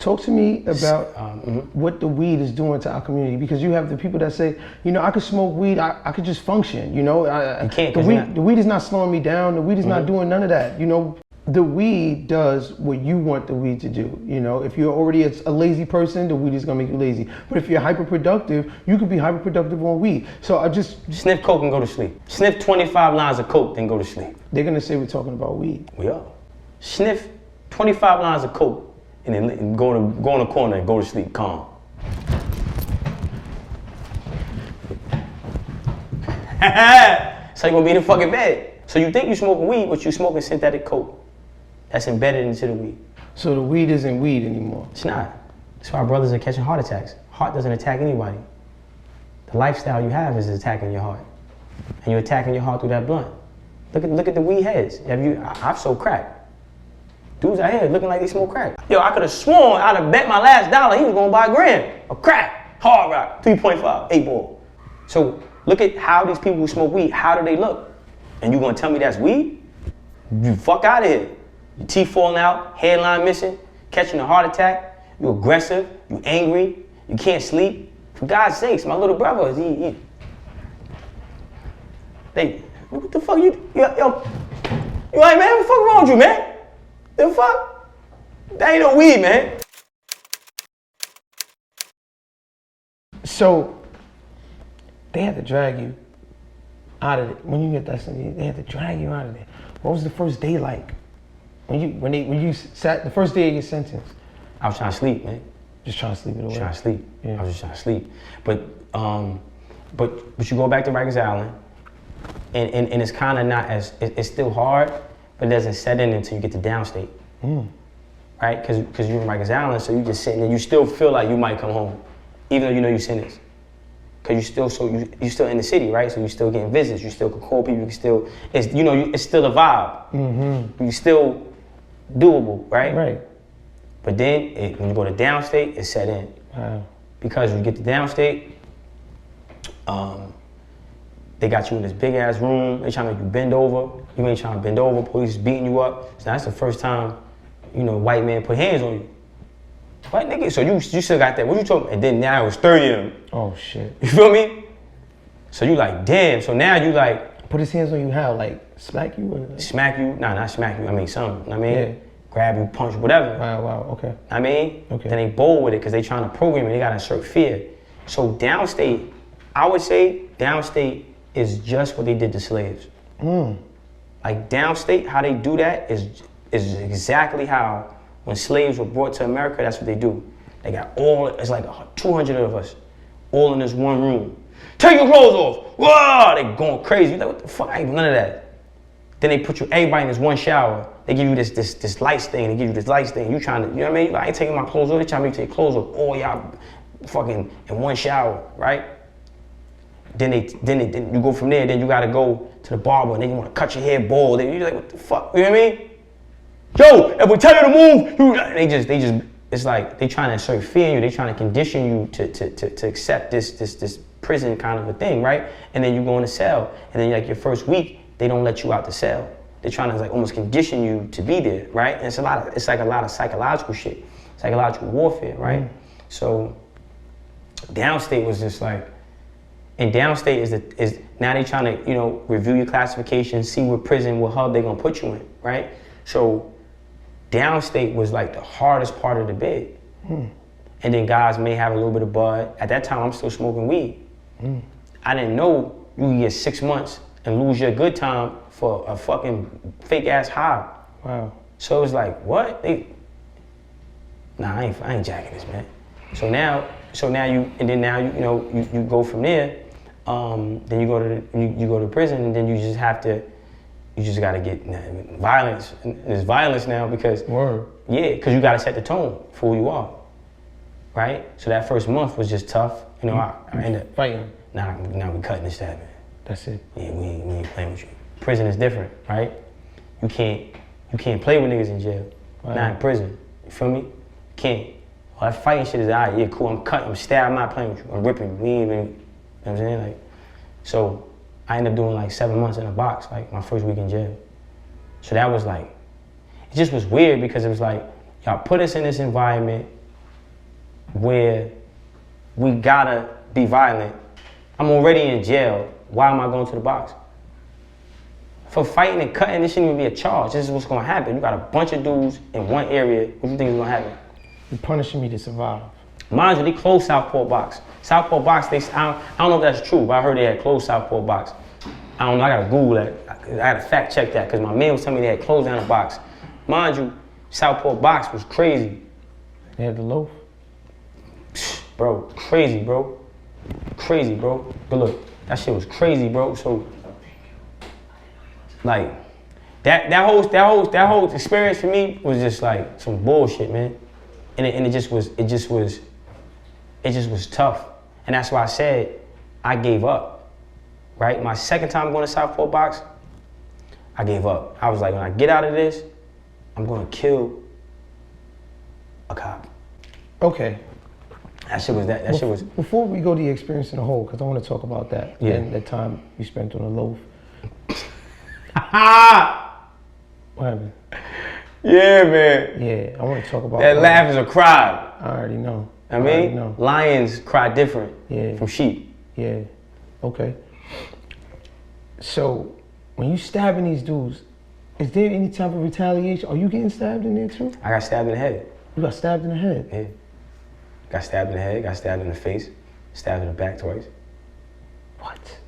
Talk to me about what the weed is doing to our community, because you have the people that say, you know, I could smoke weed, I could just function, you know. You can't. The weed is not slowing me down. The weed is not doing none of that, you know. The weed does what you want the weed to do, you know. If you're already a lazy person, the weed is gonna make you lazy. But if you're hyper productive, you could be hyper productive on weed. So I just sniff coke and go to sleep. Sniff 25 lines of coke, then go to sleep. They're gonna say we're talking about weed. We are. Sniff 25 lines of coke and then go in a corner and go to sleep calm. So you're gonna be in the fucking bed. So you think you smoking weed, but you smoking synthetic coke. That's embedded into the weed. So the weed isn't weed anymore? It's not. That's why our brothers are catching heart attacks. Heart doesn't attack anybody. The lifestyle you have is attacking your heart. And you're attacking your heart through that blunt. Look at the weed heads. I've sold crack. Dudes out here looking like they smoke crack. Yo, I could have sworn I'd have bet my last dollar he was gonna buy a gram of crack, hard rock, 3.5, 8 ball. So look at how these people who smoke weed, how do they look? And you gonna tell me that's weed? You fuck out of here. Your teeth falling out, hairline missing, catching a heart attack, you aggressive, you angry, you can't sleep. For God's sakes, my little brother, what the fuck yo, you like, man, what the fuck wrong with you, man? The fuck? That ain't no weed, man. So, they had to drag you out of it. When you get that, they had to drag you out of there. What was the first day like? When you sat, the first day of your sentence? I was trying to sleep, man. Just trying to sleep it away? Trying to sleep. Yeah. I was just trying to sleep. But you go back to Rikers Island, and it's kind of not as, it's still hard, but it doesn't set in until you get to downstate, right? Because you're in Rikers Island, so you just sitting there, you still feel like you might come home, even though you know you sentenced. Because you're still in the city, right? So you're still getting visits, you still can call people, you can still, it's still a vibe. You still doable, right? Right. But then when you go to downstate, it's set in. Wow. Because when you get to downstate, they got you in this big ass room. They trying to make you bend over. You ain't trying to bend over. Police is beating you up. So that's the first time, white man put hands on you. White nigga. So you still got that. What you talking? And then now it was 30 of them. Oh shit. You feel me? So you like, damn. So now you like. Put his hands on you how? Like smack you? Or? Smack you? Nah, not smack you. I mean something. I mean, yeah. Grab you, punch, whatever. Wow. Okay. I mean, okay. Then they bold with it because they trying to program it. They got to insert fear. So downstate, I would say downstate is just what they did to slaves. Like downstate, how they do that is exactly how when slaves were brought to America, that's what they do. They got it's like 200 of us, all in this one room. Take your clothes off. Whoa, they going crazy. You're like, what the fuck? I ain't none of that. Then they put everybody in this one shower. They give you this lights thing. They give you this lights thing. You trying to, you know what I mean? I ain't taking my clothes off. They trying to make you take clothes off. All y'all fucking in one shower, right? Then you go from there. Then you gotta go to the barber, and then you want to cut your hair bald. You're like, what the fuck? You know what I mean? Yo, if we tell you to move, they just. It's like they trying to insert fear in you. They trying to condition you to accept this prison kind of a thing, right? And then you go in the cell, and then like your first week, they don't let you out the cell. They're trying to like almost condition you to be there, right? And it's like a lot of psychological shit, psychological warfare, right? So downstate was just like, and downstate is now they trying to review your classification, see what prison, what hub they gonna put you in, right? So downstate was like the hardest part of the bid. And then guys may have a little bit of bud. At that time, I'm still smoking weed. I didn't know you could get 6 months and lose your good time for a fucking fake ass high. Wow. So it was like, what? Nah, I ain't jacking this, man. So now you go from there. Then you go to prison, and then you just gotta get violence. There's violence now because because you gotta set the tone for who you are, right? So that first month was just tough. I ended up fighting. Now we cutting this shit, man. That's it. Yeah, we ain't playing with you. Prison is different, right? You can't play with niggas in jail. Right. Not in prison. You feel me? You can't. All that fighting shit is alright. Yeah, cool. I'm cutting. I'm stabbing. I'm not playing with you. I'm ripping. We ain't even. You know what I'm saying? Like, so I ended up doing like 7 months in a box, like my first week in jail. So that was like, it just was weird because it was like, y'all put us in this environment where we gotta be violent. I'm already in jail. Why am I going to the box? For fighting and cutting, this shouldn't even be a charge. This is what's gonna happen. You got a bunch of dudes in one area. What do you think is gonna happen? You're punishing me to survive. Mind you, they closed Southport Box. Southport Box, I don't know if that's true, but I heard they had closed Southport Box. I don't know, I gotta Google that. I gotta fact check that, because my man was telling me they had closed down the box. Mind you, Southport Box was crazy. They had the loaf? Bro, crazy, bro. Crazy, bro. But look, that shit was crazy, bro. So, like, that whole experience for me was just like some bullshit, man. And it just was tough. And that's why I said I gave up. Right? My second time going to Southport Box, I gave up. I was like, when I get out of this, I'm gonna kill a cop. Okay. That shit was. Before we go to the experience in the whole, because I want to talk about that. Yeah. And the time you spent on the loaf. What happened? Yeah, man. Yeah, I want to talk about that. Laugh is a cry. I already know. I mean, lions cry different from sheep. Yeah. Okay. So, when you stabbing these dudes, is there any type of retaliation? Are you getting stabbed in there too? I got stabbed in the head. You got stabbed in the head? Yeah. Got stabbed in the head, got stabbed in the face, stabbed in the back twice. What?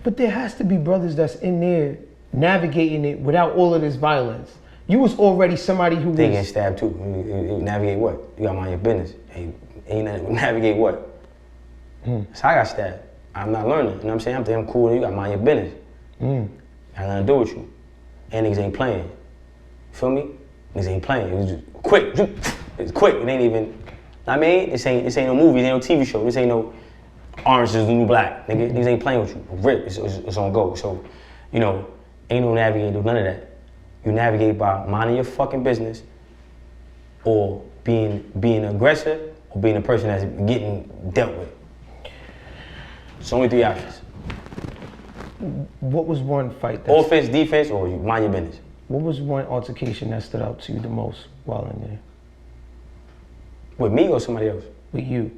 But there has to be brothers that's in there navigating it without all of this violence. You was already somebody who They get stabbed too. You navigate what? You gotta mind your business. Ain't navigate what? So I got stabbed. I'm not learning. You know what I'm saying? I'm cool. You gotta mind your business. Got nothing to do with you. And niggas ain't playing. Feel me? Niggas ain't playing. It was just quick. It's quick. It ain't even. I mean, this ain't no movie. This ain't no TV show. This ain't no Orange is the New Black. Niggas ain't playing with you. Rip. It's on go. So, you know, ain't no navigating, none of that. You navigate by minding your fucking business, or being an aggressor, or being a person that's getting dealt with. It's only three options. What was one fight? Offense, defense, or you mind your business. What was one altercation that stood out to you the most while in there? With me or somebody else? With you.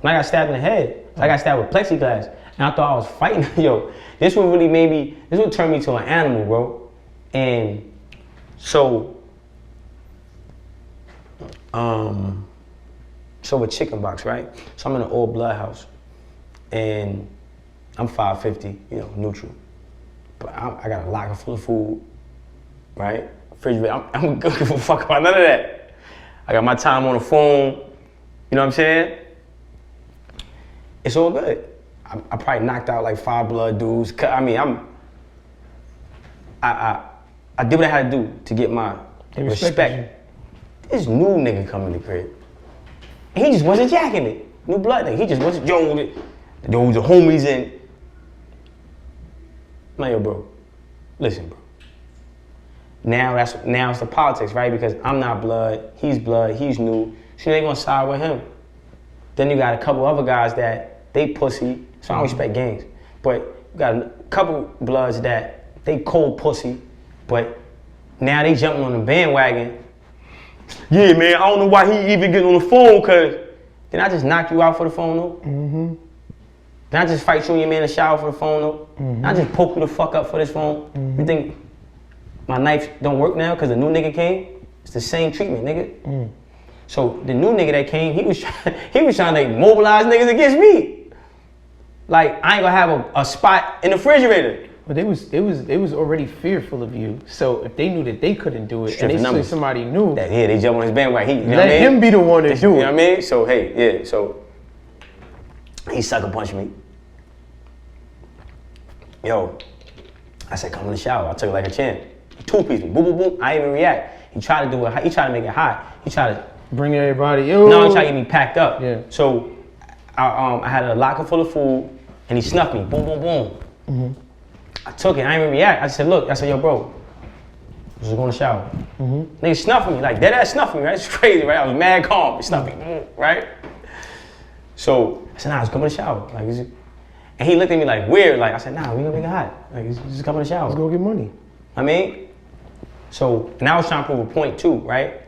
When I got stabbed in the head, I got stabbed with plexiglass, and I thought I was fighting. Yo, this would turn me to an animal, bro. And so with chicken box, right? So I'm in an all blood house, and I'm 5'50", you know, neutral. But I got a locker full of food, right? Refrigerator. I'm good give a fuck about none of that. I got my time on the phone. You know what I'm saying? It's all good. I probably knocked out like 5 blood dudes. I mean, I did what I had to do to get my respect. This new nigga come in the crib. And he just wasn't jacking it. New blood nigga. He just wasn't, the homies in. I'm like, yo, bro, listen, bro. Now it's the politics, right? Because I'm not blood, he's new. So they gonna side with him. Then you got a couple other guys that they pussy, so I don't respect gangs. But you got a couple bloods that they cold pussy, but now they jumping on the bandwagon. Yeah, man, I don't know why he even getting on the phone, cause did I just knock you out for the phone though? Mm-hmm. Did I just fight you and your man in the shower for the phone though? Did I just poke you the fuck up for this phone? You think my knife don't work now because the new nigga came? It's the same treatment, nigga. So the new nigga that came, he was trying to mobilize niggas against me. Like, I ain't gonna have a spot in the refrigerator. But they was already fearful of you. So if they knew that they couldn't do it, and they saw somebody new, they jump on his bandwagon. Let him be the one to do it. You know what I mean? So hey, yeah. So he sucker punched me. Yo, I said, come in the shower. I took it like a champ. He two-pieced me. Boom, boom, boom. I didn't even react. He tried to do it. He tried to make it hot. He tried to bring everybody. Yo. No, he tried to get me packed up. Yeah. So I had a locker full of food, and he snuffed me. Boom, boom, boom. I took it. I didn't even react. I said, look. I said, yo, bro. I was going to shower. Nigga snuffed me. Like, dead ass snuffed me, right? It's crazy, right? I was mad calm. He snuffed me, right? So I said, nah, just come in the shower. Like, and he looked at me like weird. Like, I said, nah, we gonna make it hot. Like, just come in the shower. Let's go get money. I mean, so, and I was trying to prove a point too, right?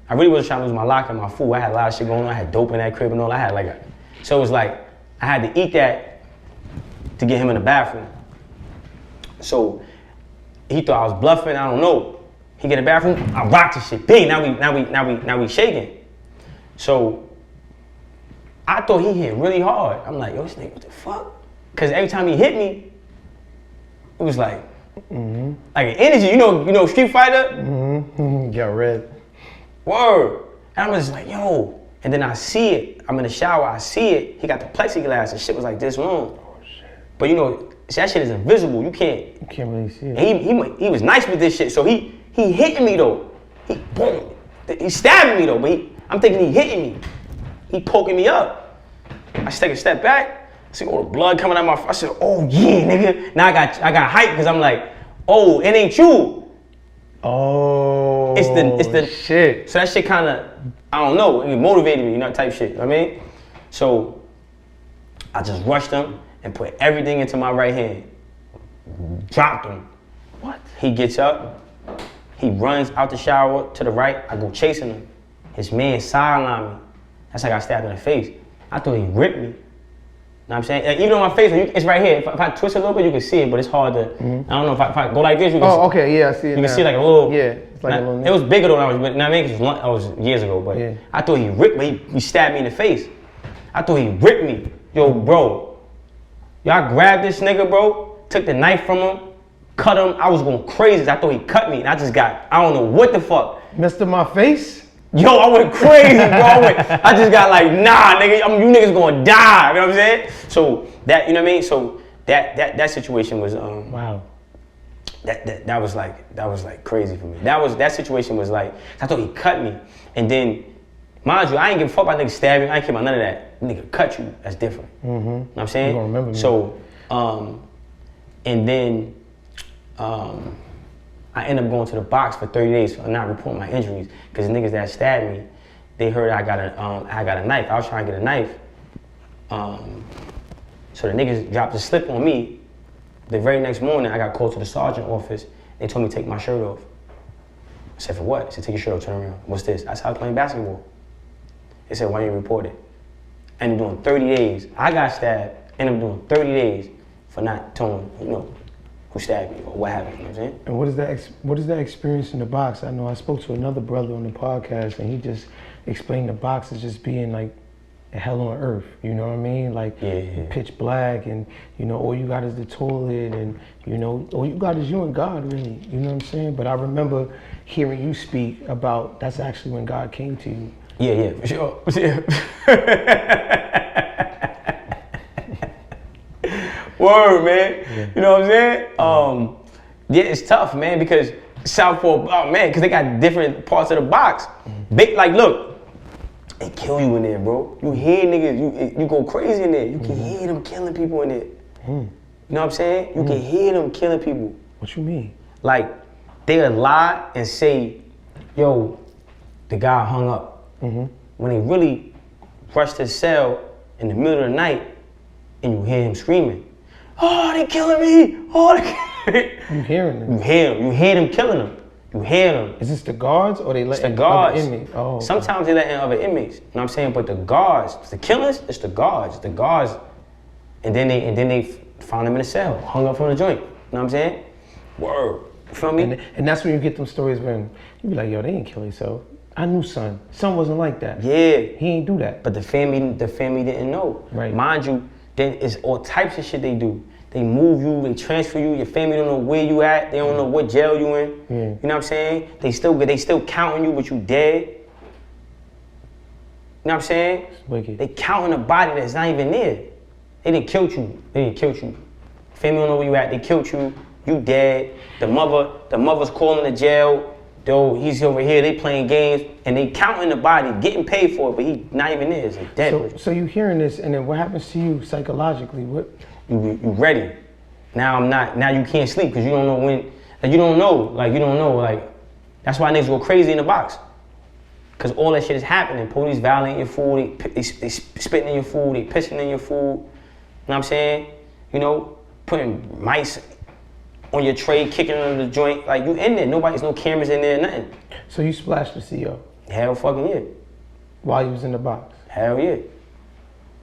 I really wasn't trying to lose my locker and my food. I had a lot of shit going on. I had dope in that crib and all. I had so it was like, I had to eat that to get him in the bathroom. So he thought I was bluffing, I don't know. He get in the bathroom, I rocked this shit. Big, now we shaking. So I thought he hit really hard. I'm like, yo, this nigga, what the fuck? Cause every time he hit me, it was like an energy, you know, Street Fighter? Got red. Word. And I'm just like, yo. And then I see it. I'm in the shower, I see it. He got the plexiglass and shit was like this long. Oh shit. But you know, that shit is invisible. You can't really see it. And he was nice with this shit. So he hitting me though. He stabbing me though, but I'm thinking he hitting me. He poking me up. I take a step back. I see all the blood coming out my face. I said, oh yeah, nigga. Now I got hyped because I'm like, oh, it ain't you. Oh, it's the shit. So that shit kind of, I don't know, it motivated me, you know, type shit. You know what I mean? So I just rushed him and put everything into my right hand. Dropped him. What? He gets up. He runs out the shower to the right. I go chasing him. His man sidelined me. That's like I got stabbed in the face. I thought he ripped me. You know what I'm saying? Like, even on my face, it's right here. If I twist it a little bit, you can see it, but it's hard to, I don't know, if I go like this, you can see. Oh, okay, yeah, I see it. You can see like a little. Yeah, it's like a little. It was bigger though, but you know what I mean? Because I was years ago, but yeah. I thought he ripped me. He stabbed me in the face. I thought he ripped me. Yo, bro. Y'all grabbed this nigga, bro, took the knife from him, cut him. I was going crazy. I thought he cut me, and I just got, I don't know what the fuck. Messed up my face? Yo, I went crazy, bro. I just got like, nah, nigga, you niggas gonna die. You know what I'm saying? So that, you know what I mean? So that situation was wow. That was like crazy for me. That situation was like, I thought he cut me, and then, mind you, I ain't give a fuck about niggas stabbing. I ain't care about none of that. Nigga cut you, that's different. You know what I'm saying? You gonna remember me. So, and then I ended up going to the box for 30 days for not reporting my injuries because the niggas that stabbed me, they heard I got a knife. I was trying to get a knife. So the niggas dropped a slip on me. The very next morning, I got called to the sergeant office. They told me to take my shirt off. I said, for what? They said, take your shirt off, turn around. What's this? I said, I was playing basketball. They said, why didn't you report it? I ended up doing 30 days. I got stabbed. Ended up doing 30 days for not telling, who stabbed me or what happened, you know what I'm saying? And what is that experience in the box? I know I spoke to another brother on the podcast and he just explained the box as just being like a hell on earth, you know what I mean? Like pitch black and, all you got is the toilet and, all you got is you and God really, you know what I'm saying? But I remember hearing you speak about that's actually when God came to you. Yeah, for sure. Yeah. Word, man. Yeah. You know what I'm saying? Yeah, it's tough, man, because Southpaw, because they got different parts of the box. Big, like, look, they kill you in there, bro. You hear niggas, you go crazy in there. You can hear them killing people in there. You know what I'm saying? You can hear them killing people. What you mean? Like, they'll lie and say, yo, the guy hung up. When they really rushed his cell in the middle of the night and you hear him screaming, oh, they killing me! Oh, You hearing them? You hear them killing them. You hear them. Is this the guards or they let the guards. Other inmates? Oh, okay. Sometimes they let in other inmates. You know what I'm saying? But the guards, the killers, it's the guards. The guards, and then they found them in the cell, hung up from the joint. You know what I'm saying? Word. You feel me? And that's when you get them stories when you be like, yo, they ain't kill themselves. I knew son. Son wasn't like that. Yeah. He ain't do that. But the family didn't know. Right. Mind you, then it's all types of shit they do. They move you, they transfer you, your family don't know where you at, they don't know what jail you in. Yeah. You know what I'm saying? They still counting you, but you dead. You know what I'm saying? It's wicked. They counting a body that's not even there. They didn't kill you. Family don't know where you at, they killed you, you dead. The mother's calling the jail. Though he's over here, they playing games, and they counting the body, getting paid for it, but he not even there. It's like dead. So you hearing this, and then what happens to you psychologically? What? You ready? Now I'm not. Now you can't sleep because you don't know when. Like you don't know. Like that's why niggas go crazy in the box. Because all that shit is happening. Police violating your food. They spitting in your food. They pissing in your food. You know what I'm saying? Putting mice on your tray, kicking under the joint, like you in there. Nobody's no cameras in there, nothing. So you splashed the CO? Hell fucking yeah. While you was in the box. Hell yeah.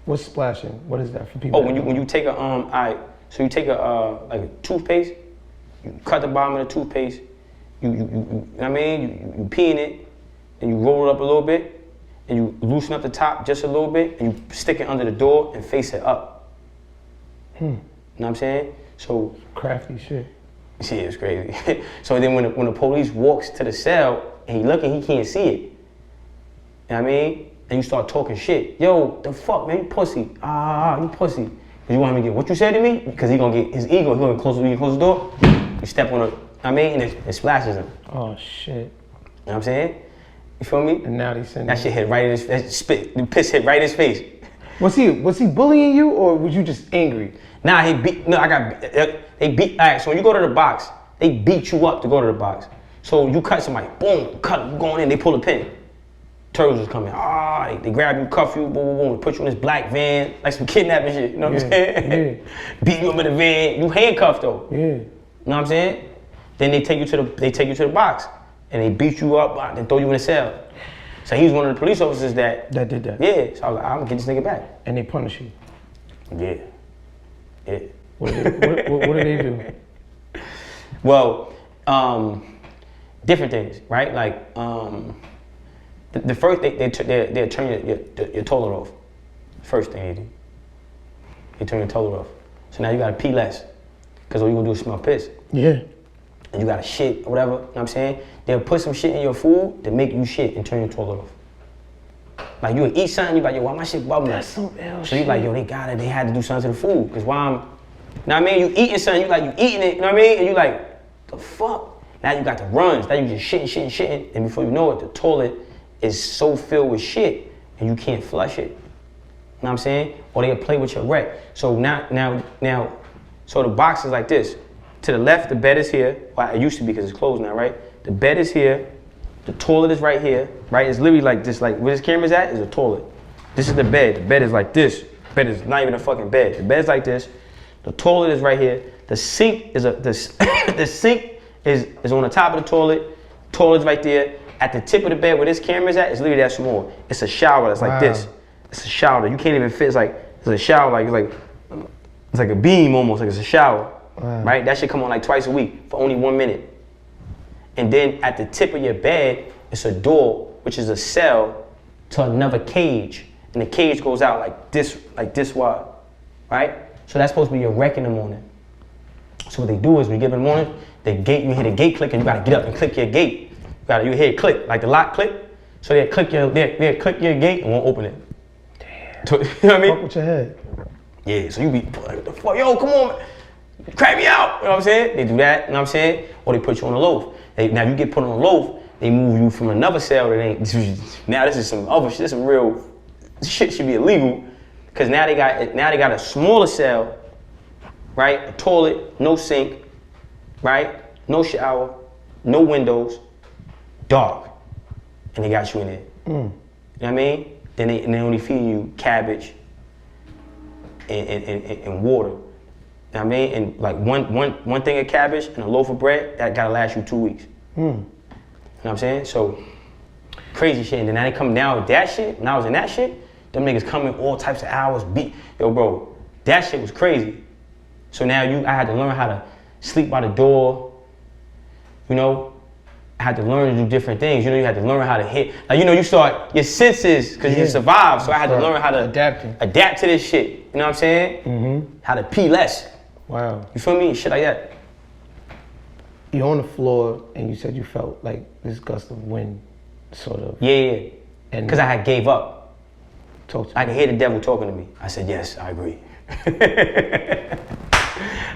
What's splashing? What is that for people? Oh, when you take a alright, so you take a like a toothpaste, you cut the bottom of the toothpaste, you know what I mean, you pee in it, and you roll it up a little bit, and you loosen up the top just a little bit, and you stick it under the door and face it up. You know what I'm saying? So crafty shit. See, it's crazy. So then when the police walks to the cell and he looking, he can't see it. You know what I mean? And you start talking shit. Yo, the fuck, man, you pussy. You pussy. Cause you want him to get what you said to me? Because he gonna get his ego, he gonna close the door. You step on it, I mean, and it splashes him. Oh shit. You know what I'm saying? You feel me? And now they send that shit hit right in his the piss hit right in his face. Was he bullying you or was you just angry? Nah, they beat, alright, so when you go to the box, they beat you up to go to the box. So you cut somebody, boom, cut, you going in, they pull a pin. Turtles is coming, they grab you, cuff you, boom, boom, boom, put you in this black van, like some kidnapping shit, you know what I'm saying? Yeah. Beat you up in the van, you handcuffed though. Yeah. You know what I'm saying? Then they take you to the box and they beat you up and throw you in a cell. So he's one of the police officers that did that. Yeah, so I was like, I'm gonna get this nigga back. And they punish you. Yeah. Yeah. What do they do? Well, different things, right? Like the first they turn your toilet off. First thing they do, they turn your toilet off. So now you gotta pee less, cause all you gonna do is smell piss. Yeah. And you gotta shit or whatever. You know what I'm saying? They'll put some shit in your food to make you shit and turn your toilet off. Like you would eat something, you like, yo, why my shit bubbling? That's some ill so you like, yo, they had to do something to the food. Cause why I'm, you know what I mean? You eating something, you eating it, you know what I mean? And you like, the fuck? Now you got the runs, now you just shitting. And before you know it, the toilet is so filled with shit and you can't flush it. You know what I'm saying? Or they'll play with your wreck. So now, so the box is like this. To the left, the bed is here. Well, it used to be because it's closed now, right? The bed is here. The toilet is right here, right? It's literally like this, like where this camera's at is a toilet. This is the bed. The bed is like this. The bed is not even a fucking bed. The bed is like this. The toilet is right here. The sink is the sink is on the top of the toilet. Toilet's right there. At the tip of the bed where this camera's at, it's literally that small. It's a shower that's like this. It's a shower. You can't even fit. It's a shower it's like a beam almost. Like it's a shower, right? That should come on like twice a week for only 1 minute. And then at the tip of your bed, it's a door, which is a cell to another cage. And the cage goes out like this wide, right? So that's supposed to be your wreck in the morning. So what they do is when you get up in the morning, you hit a gate click and you gotta get up and click your gate. You hear it click, like the lock click. So they click your gate and won't open it. Damn. So, you know what I mean? Fuck with your head. Yeah, so you be like, what the fuck? Yo, come on, man. Crack me out. You know what I'm saying? They do that, you know what I'm saying? Or they put you on a loaf. Now you get put on a loaf, they move you from another cell that ain't, now this is some other shit, this some real shit should be illegal. Cause now they got a smaller cell, right? A toilet, no sink, right? No shower, no windows, dark. And they got you in there. You know what I mean? Then they only feed you cabbage and water. You know what I mean? And like one thing of cabbage and a loaf of bread, that gotta last you 2 weeks. You know what I'm saying? So, crazy shit. And then now they come down with that shit. When I was in that shit, them niggas come in all types of hours, beat. Yo, bro, that shit was crazy. So now I had to learn how to sleep by the door. You know, I had to learn to do different things. You know, you had to learn how to hit. Like, you know, you start your senses, because you survive. So I had to learn how to adapt to this shit. You know what I'm saying? How to pee less. Wow. You feel me? Shit like that. You're on the floor and you said you felt like this gust of wind, sort of. Yeah. And because I had gave up. I could hear the devil talking to me. I said, yes, I agree.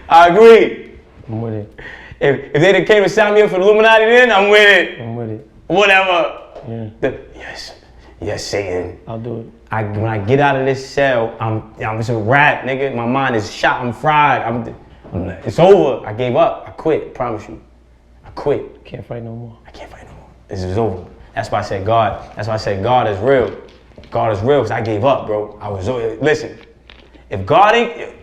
I agree. I'm with it. If they done came and signed me up for the Illuminati then, I'm with it. I'm with it. Whatever. Yeah. Yes, Satan. I'll do it. When I get out of this cell, I'm just a rat, nigga. My mind is shot, I'm fried. It's over. I gave up. I quit, I promise you. I quit. Can't fight no more. I can't fight no more. This is over. That's why I said God. That's why I said God is real. God is real, because I gave up, bro. Listen, if God ain't,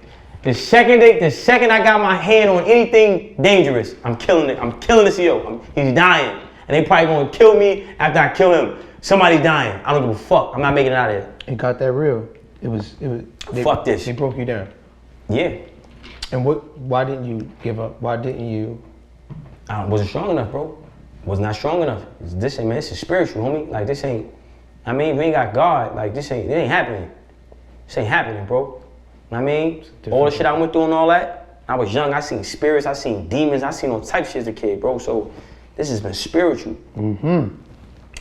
the second I got my hand on anything dangerous, I'm killing it. I'm killing this CEO. He's dying. And they probably gonna kill me after I kill him. Somebody's dying. I don't give a fuck. I'm not making it out of here. It got that real. It was. Fuck this. They broke you down. Yeah. And why didn't you give up? Why didn't you? I wasn't strong enough, bro. Was not strong enough. This ain't, man, this is spiritual, homie. Like, this ain't, I mean, we ain't got God. Like, it ain't happening. This ain't happening, bro. I mean, all the shit I went through and all that, I was young. I seen spirits, I seen demons, I seen all types of shit as a kid, bro. So, this has been spiritual.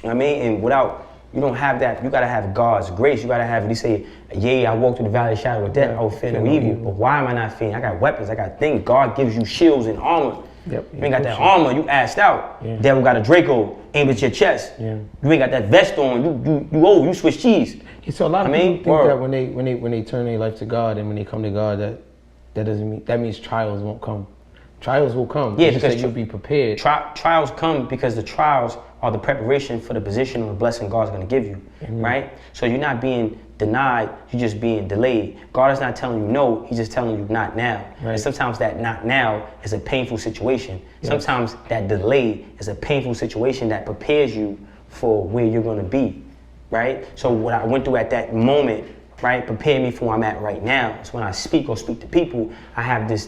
I mean, and without, you don't have that, you gotta have God's grace. You gotta have, you say, yea, I walk through the valley of the shadow of death, I will fear no evil. But why am I not fearing? I got weapons, I got things. God gives you shields and armor. Yep. You ain't got that armor, you assed out. Yeah. Devil got a Draco aimed at your chest. Yeah. You ain't got that vest on, you Swiss cheese. So a lot of people think that when they turn their life to God and when they come to God, that doesn't mean, that means trials won't come. Trials will come. Yeah, it's just because that you'll be prepared. Trials come because the trials are the preparation for the position or the blessing God's gonna give you, right? So you're not being denied, you're just being delayed. God is not telling you no, he's just telling you not now. Right. And sometimes that not now is a painful situation. Yes. Sometimes that delay is a painful situation that prepares you for where you're gonna be, right? So what I went through at that moment, right, prepared me for where I'm at right now. So when I speak or speak to people, I have this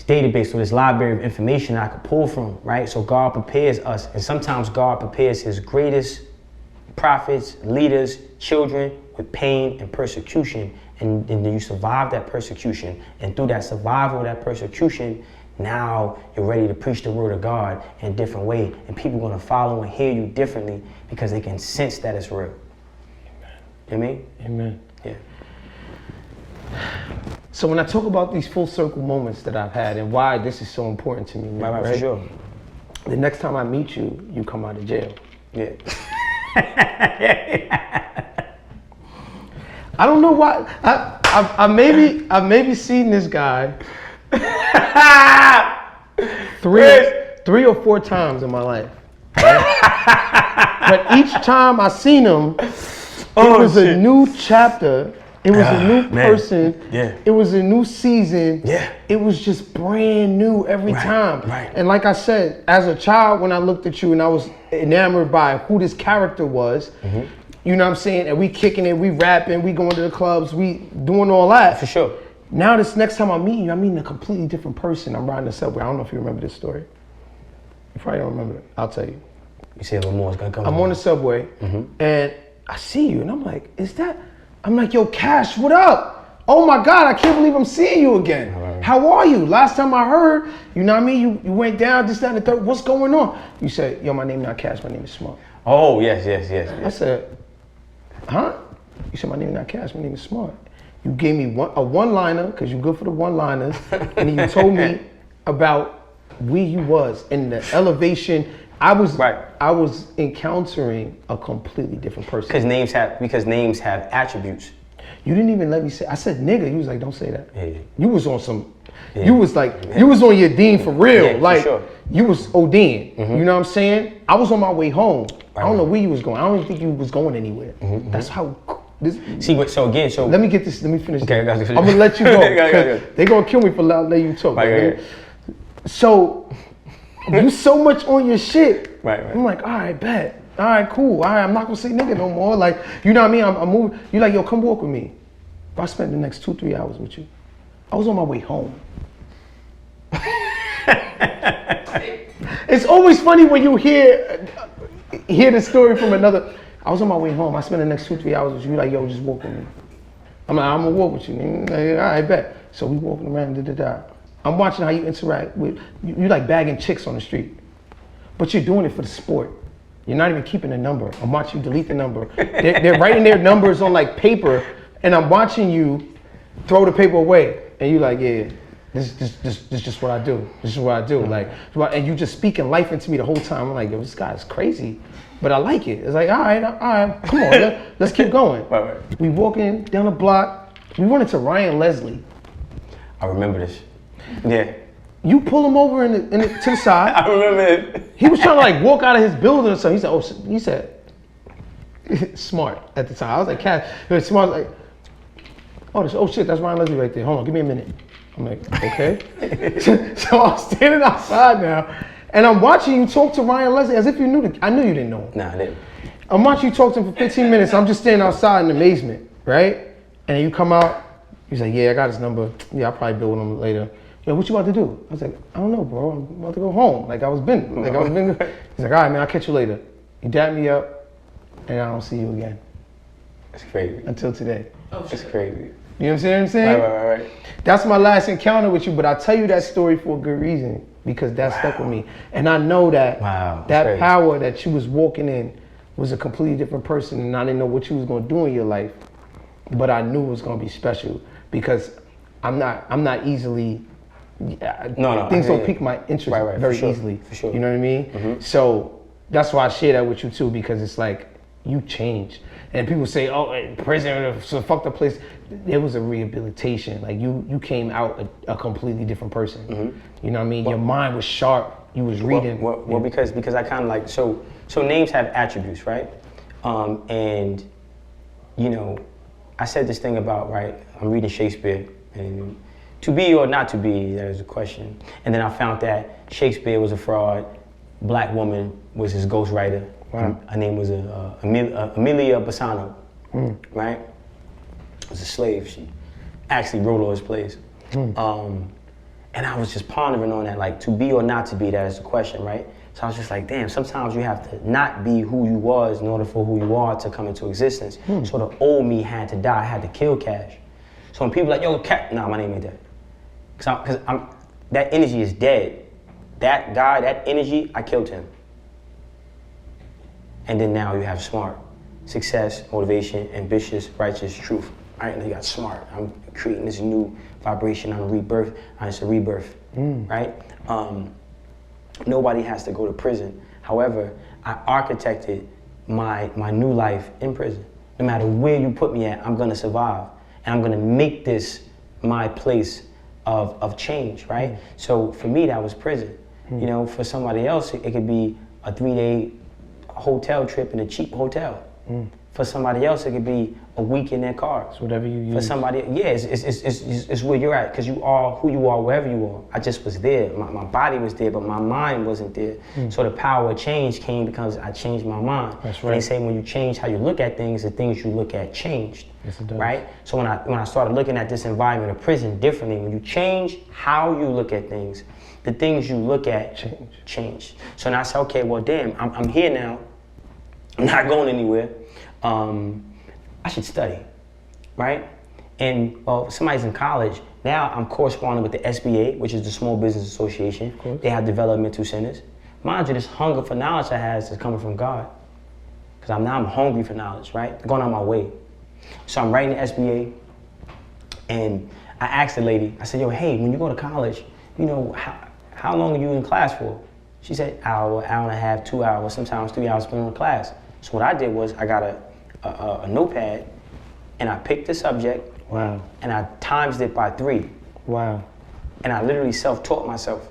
database or this library of information I could pull from, right? So God prepares us, and sometimes God prepares his greatest prophets, leaders, children with pain and persecution, and then you survive that persecution, and through that survival of that persecution, now you're ready to preach the word of God in a different way, and people are gonna follow and hear you differently because they can sense that it's real. You know what I mean? Amen. Yeah. So when I talk about these full circle moments that I've had and why this is so important to me, Right, for sure. The next time I meet you, you come out of jail. Yeah. I don't know why. I maybe seen this guy three or four times in my life. Right? But each time I seen him, it was a new chapter. It was a new person. Yeah. It was a new season. Yeah. It was just brand new every time. Right. And like I said, as a child, when I looked at you and I was enamored by who this character was, you know what I'm saying? And we kicking it, we rapping, we going to the clubs, we doing all that. For sure. Now this next time I meet you, I'm meeting a completely different person. I'm riding the subway. I don't know if you remember this story. You probably don't remember it. I'll tell you. You see a little more is gonna come. I'm on the subway and I see you and I'm like, is that? I'm like, yo, Cash, what up? Oh my God, I can't believe I'm seeing you again. Right. How are you? Last time I heard, you know what I mean? You went down, this, that, and the third. What's going on? You said, yo, my name not Cash, my name is Smart. Oh, yes. I said, huh? You said, my name is not Cash, my name is Smart. You gave me a one-liner, because you're good for the one-liners, and then you told me about where you was in the elevation. I was encountering a completely different person. Because names have attributes. You didn't even let me say. I said nigga. You was like, don't say that. Yeah. You was on some. Yeah. You was like, you was on your Dean for real. Yeah, like, for sure. You was ODing. You know what I'm saying? I was on my way home. I don't know where you was going. I don't even think you was going anywhere. That's how. This. See, so let me get this. Let me finish. Okay, this. I'm gonna let you go. They gonna kill me for letting you talk. Right. So. You so much on your shit. Right. I'm like, all right, bet. All right, cool. All right, I'm not gonna say nigga no more. Like, you know what I mean? I'm moving. You like, yo, come walk with me. I spent the next 2-3 hours with you. I was on my way home. It's always funny when you hear the story from another. I was on my way home. I spent the next 2-3 hours with you. Like, yo, just walk with me. I'm like, I'm gonna walk with you. Like, all right, bet. So we walking around, I'm watching how you interact with, you like bagging chicks on the street, but you're doing it for the sport. You're not even keeping a number. I'm watching you delete the number. They're writing their numbers on like paper, and I'm watching you throw the paper away, and you like, yeah, this is just what I do. This is what I do. Like, and you just speaking life into me the whole time. I'm like, yo, this guy's crazy, but I like it. It's like, all right, come on, let's keep going. Right. We walking down the block. We went into Ryan Leslie. I remember this. Yeah. You pull him over to the side. I remember it. He was trying to like walk out of his building or something. He said, Smart at the time. I was like, Cat. Smart was like, oh shit, that's Ryan Leslie right there. Hold on, give me a minute. I'm like, okay. So I'm standing outside now, And I'm watching you talk to Ryan Leslie as if you knew I knew you didn't know him. Nah, I didn't. I'm watching you talk to him for 15 minutes. I'm just standing outside in amazement, right? And then you come out, he's like, yeah, I got his number. Yeah, I'll probably build with him later. Yo, what you about to do? I was like, I don't know, bro. I'm about to go home. He's like, all right, man, I'll catch you later. He dapped me up, and I don't see you again. That's crazy. Until today. Oh, that's crazy. You know what I'm saying? Right. That's my last encounter with you, but I tell you that story for a good reason, because that stuck with me. And I know that that crazy. power that you was walking in was a completely different person, and I didn't know what you was gonna do in your life, but I knew it was gonna be special, because I'm not easily, things don't pique my interest very easily. For sure. You know what I mean? Mm-hmm. So that's why I share that with you too, because it's like, you changed. And people say, oh, prison, so fuck the place. There was a rehabilitation. Like you came out a completely different person. Mm-hmm. You know what I mean? Your mind was sharp. You was reading. Well, because I kind of like, so names have attributes, right? And, you know, I said this thing about, right, I'm reading Shakespeare, and to be or not to be, that is a question. And then I found that Shakespeare was a fraud. Black woman was his ghostwriter. Wow. Her name was Amelia Bassano, right? Was a slave. She actually wrote all his plays. And I was just pondering on that, like, to be or not to be, that is the question, right? So I was just like, damn, sometimes you have to not be who you was in order for who you are to come into existence. So the old me had to die, I had to kill Cash. So when people like, yo, nah, my name ain't dead. Because that energy is dead. That guy, that energy, I killed him. And then now you have smart, success, motivation, ambitious, righteous, truth. All right, now you got smart. I'm creating this new vibration. I'm rebirth. It's a rebirth, right? Nobody has to go to prison. However, I architected my new life in prison. No matter where you put me at, I'm gonna survive. And I'm gonna make this my place of change, right? So for me, that was prison. You know, for somebody else, it could be a 3-day hotel trip in a cheap hotel. For somebody else, it could be a week in their car. It's whatever you use. For somebody, yeah, it's where you're at, because you are who you are wherever you are. I just was there. My body was there, but my mind wasn't there. So the power of change came because I changed my mind. That's right. And they say when you change how you look at things, the things you look at changed. Yes, it does. Right? So when I started looking at this environment of prison differently, when you change how you look at things, the things you look at change. So now I said, okay, well, damn, I'm here now. I'm not going anywhere. I should study, right? And well, somebody's in college. Now I'm corresponding with the SBA, which is the Small Business Association. They have developmental centers. Mind you, this hunger for knowledge I have is coming from God. Because I'm hungry for knowledge, right? Going on my way. So I'm writing the SBA, and I asked the lady, I said, yo, hey, when you go to college, you know, how long are you in class for? She said, hour and a half, 2 hours, sometimes 3 hours spent on class. So what I did was I got a notepad, and I picked the subject. Wow. And I times it by 3. Wow. And I literally self-taught myself.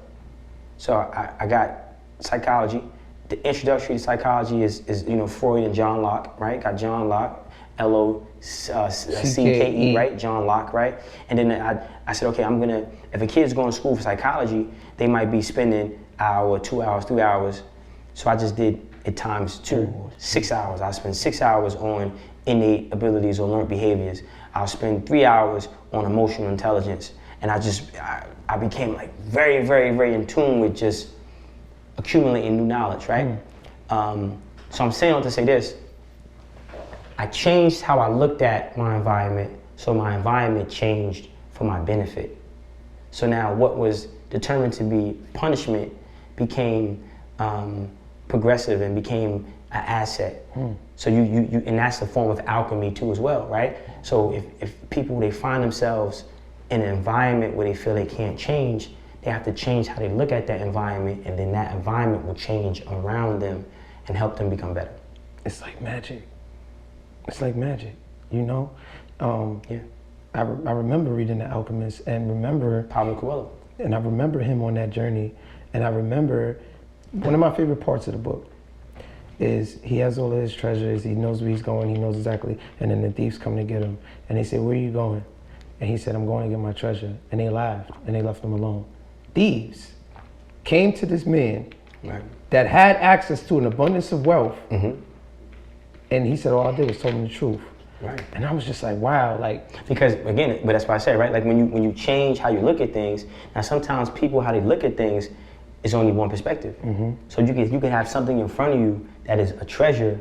So I got psychology. The introductory to psychology is you know, Freud and John Locke, right? Got John Locke, L-O-C-K-E, right? John Locke, right? And then I said, okay, if a kid's going to school for psychology, they might be spending hour, 2 hours, 3 hours. So I just did it times 2, 6 hours. I spend 6 hours on innate abilities or learned behaviors. I'll spend 3 hours on emotional intelligence. And I became like very, very, very in tune with just accumulating new knowledge, right? So I'm saying all to say this. I changed how I looked at my environment, so my environment changed for my benefit. So now what was determined to be punishment became progressive and became an asset. So you and that's a form of alchemy too as well, right? So if people, they find themselves in an environment where they feel they can't change, they have to change how they look at that environment, and then that environment will change around them and help them become better. It's like magic. It's like magic, you know? Yeah. I remember reading The Alchemist and remember... Paulo Coelho. And I remember him on that journey. And I remember one of my favorite parts of the book is he has all of his treasures, he knows where he's going, he knows exactly, and then the thieves come to get him. And they say, where are you going? And he said, I'm going to get my treasure. And they laughed and they left him alone. Thieves came to this man Right. that had access to an abundance of wealth, Mm-hmm. and he said all I did was tell him the truth. Right. And I was just like, wow, like, Because again, but that's why I said, right? Like when you change how you look at things, now sometimes people, how they look at things is only one perspective. Mm-hmm. So you can have something in front of you that is a treasure,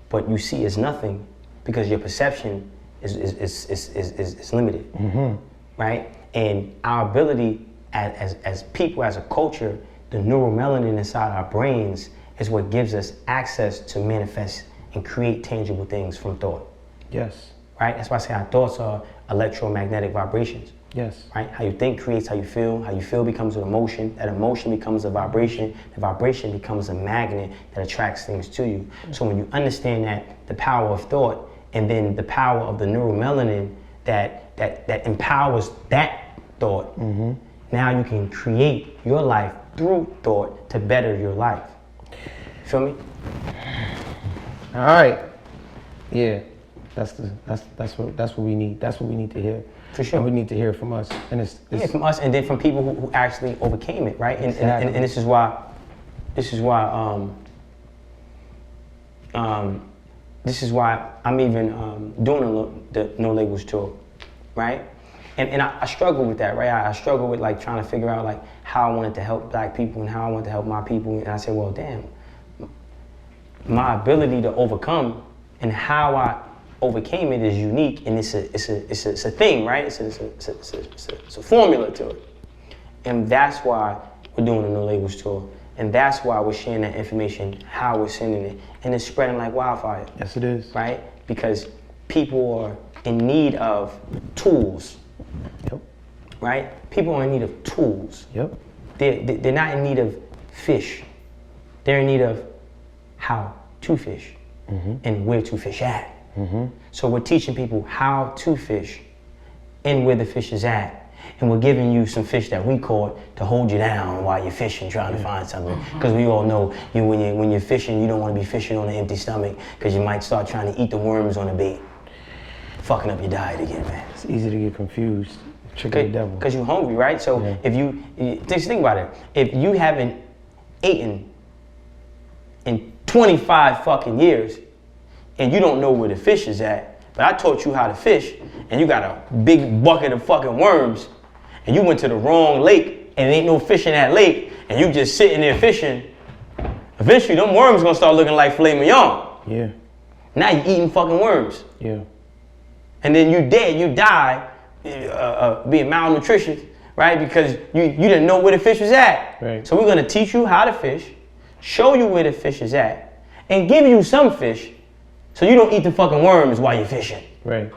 but you see as nothing because your perception is limited. Mm-hmm. Right? And our ability as people, as a culture, the neuromelanin inside our brains is what gives us access to manifest and create tangible things from thought. Yes. Right? That's why I say our thoughts are electromagnetic vibrations. Yes. Right? How you think creates how you feel becomes an emotion, that emotion becomes a vibration, the vibration becomes a magnet that attracts things to you. So when you understand that, the power of thought, and then the power of the neuromelanin that empowers that thought, Mm-hmm. now you can create your life through thought to better your life. Feel me? All right. Yeah. That's what we need. That's what we need to hear. For sure. And we need to hear it from us. And it's Yeah, from us, and then from people who actually overcame it, right? And, Exactly. and this is why this is why I'm even doing the No Labels tour, right? And I struggle with that, right? I struggle with like trying to figure out like how I wanted to help black people and how I wanted to help my people. And I said, well, damn, my ability to overcome and how I overcame it is unique, and it's a thing, right? It's a formula to it. And that's why we're doing the No Labels tour. And that's why we're sharing that information, how we're sending it. And it's spreading like wildfire. Yes, it is. Right? Because people are in need of tools. Yep. Right? People are in need of tools. Yep. They're not in need of fish. They're in need of how to fish, mm-hmm. and where to fish at. Mm-hmm. So we're teaching people how to fish and where the fish is at. And we're giving you some fish that we caught to hold you down while you're fishing, trying to find something. Because we all know when you're fishing, you don't want to be fishing on an empty stomach, because you might start trying to eat the worms on the bait. Fucking up your diet again, man. It's easy to get confused. Trick of the devil. Because you're hungry, right? So if you just think about it. If you haven't eaten in 25 fucking years and you don't know where the fish is at, but I taught you how to fish and you got a big bucket of fucking worms and you went to the wrong lake and there ain't no fish in that lake and you just sitting there fishing, eventually them worms gonna start looking like filet mignon. Yeah. Now you're eating fucking worms. Yeah. And then you dead, you die being malnutritious, right? Because you didn't know where the fish was at. Right. So we're gonna teach you how to fish, show you where the fish is at, and give you some fish so you don't eat the fucking worms while you're fishing. Right.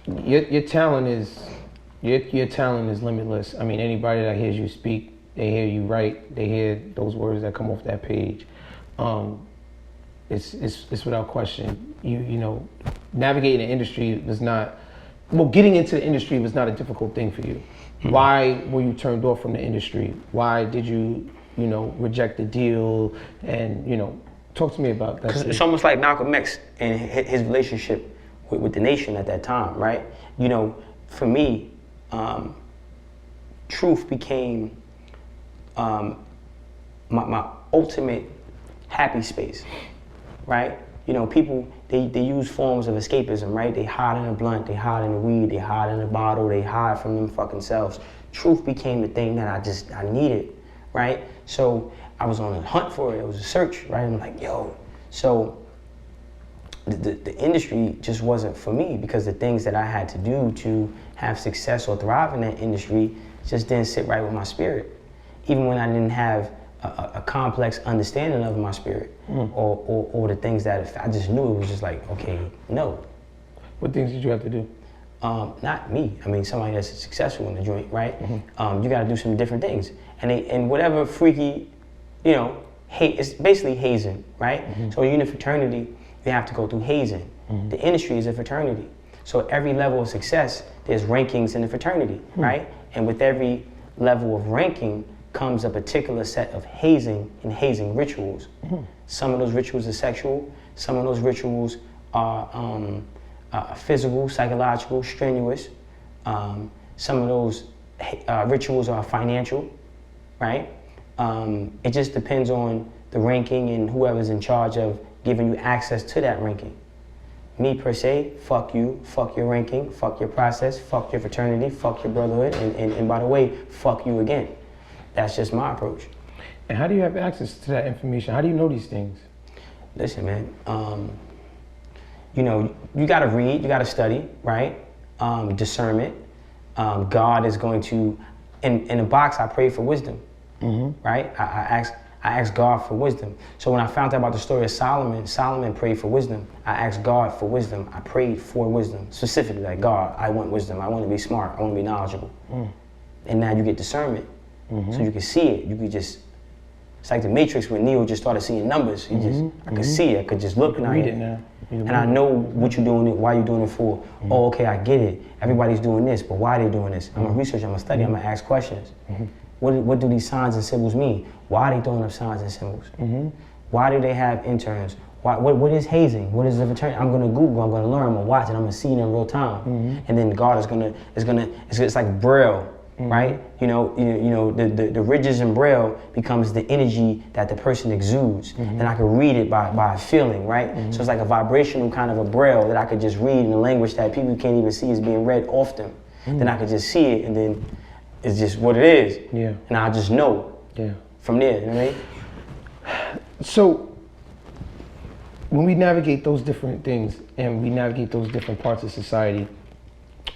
Your talent is limitless. I mean, anybody that hears you speak, they hear you write, they hear those words that come off that page. It's without question. You know, navigating the industry was not. Well, getting into the industry was not a difficult thing for you. Mm-hmm. Why were you turned off from the industry? Why did you reject the deal? And talk to me about that. It's almost like Malcolm X and his relationship with the nation at that time, right? For me, truth became my ultimate happy space, right? People, they use forms of escapism, right? They hide in a blunt, they hide in the weed, they hide in a bottle, they hide from them fucking selves. Truth became the thing that I needed, right? So I was on a hunt for it. It was a search, right? I'm like, yo. So the industry just wasn't for me, because the things that I had to do to have success or thrive in that industry just didn't sit right with my spirit. Even when I didn't have a complex understanding of my spirit, or the things that I just knew, it was just like, okay, no. What things did you have to do? Not me. I mean, somebody that's successful in the joint, right? Mm-hmm. You got to do some different things, and whatever freaky, it's basically hazing, right? Mm-hmm. So in a fraternity, you have to go through hazing. Mm-hmm. The industry is a fraternity, so every level of success, there's rankings in the fraternity, right? And with every level of ranking comes a particular set of hazing and hazing rituals. Mm-hmm. Some of those rituals are sexual. Some of those rituals are physical, psychological, strenuous. Some of those rituals are financial, right? It just depends on the ranking and whoever's in charge of giving you access to that ranking. Me per se, fuck you, fuck your ranking, fuck your process, fuck your fraternity, fuck your brotherhood, and by the way, fuck you again. That's just my approach. And how do you have access to that information? How do you know these things? Listen, man, you know, you gotta read, you gotta study, right? Discernment. God is going to, in a box, I pray for wisdom, right? I asked God for wisdom. So when I found out about the story of Solomon, Solomon prayed for wisdom. I asked God for wisdom. I prayed for wisdom, specifically like, God, I want wisdom. I want to be smart. I want to be knowledgeable. And now you get discernment. So you can see it. You can just, it's like the Matrix when Neo just started seeing numbers. I could see it. I could just look and read it now. And I know what you're doing it, why you're doing it for. Oh, okay, I get it. Everybody's doing this, but why are they doing this? I'm gonna research, I'm gonna study, I'm gonna ask questions. What do these signs and symbols mean? Why are they throwing up signs and symbols? Why do they have interns? What is hazing? What is the fraternity? I'm gonna Google, I'm gonna learn, I'm gonna watch it, I'm gonna see it in real time. And then God it's like Braille, right? You know, the ridges in Braille becomes the energy that the person exudes. And I could read it by feeling, right? So it's like a vibrational kind of a Braille that I could just read in a language that people can't even see is being read often. Then I could just see it, and then it's just what it is. Yeah. And I just know from there, you know what I mean? So when we navigate those different things and we navigate those different parts of society,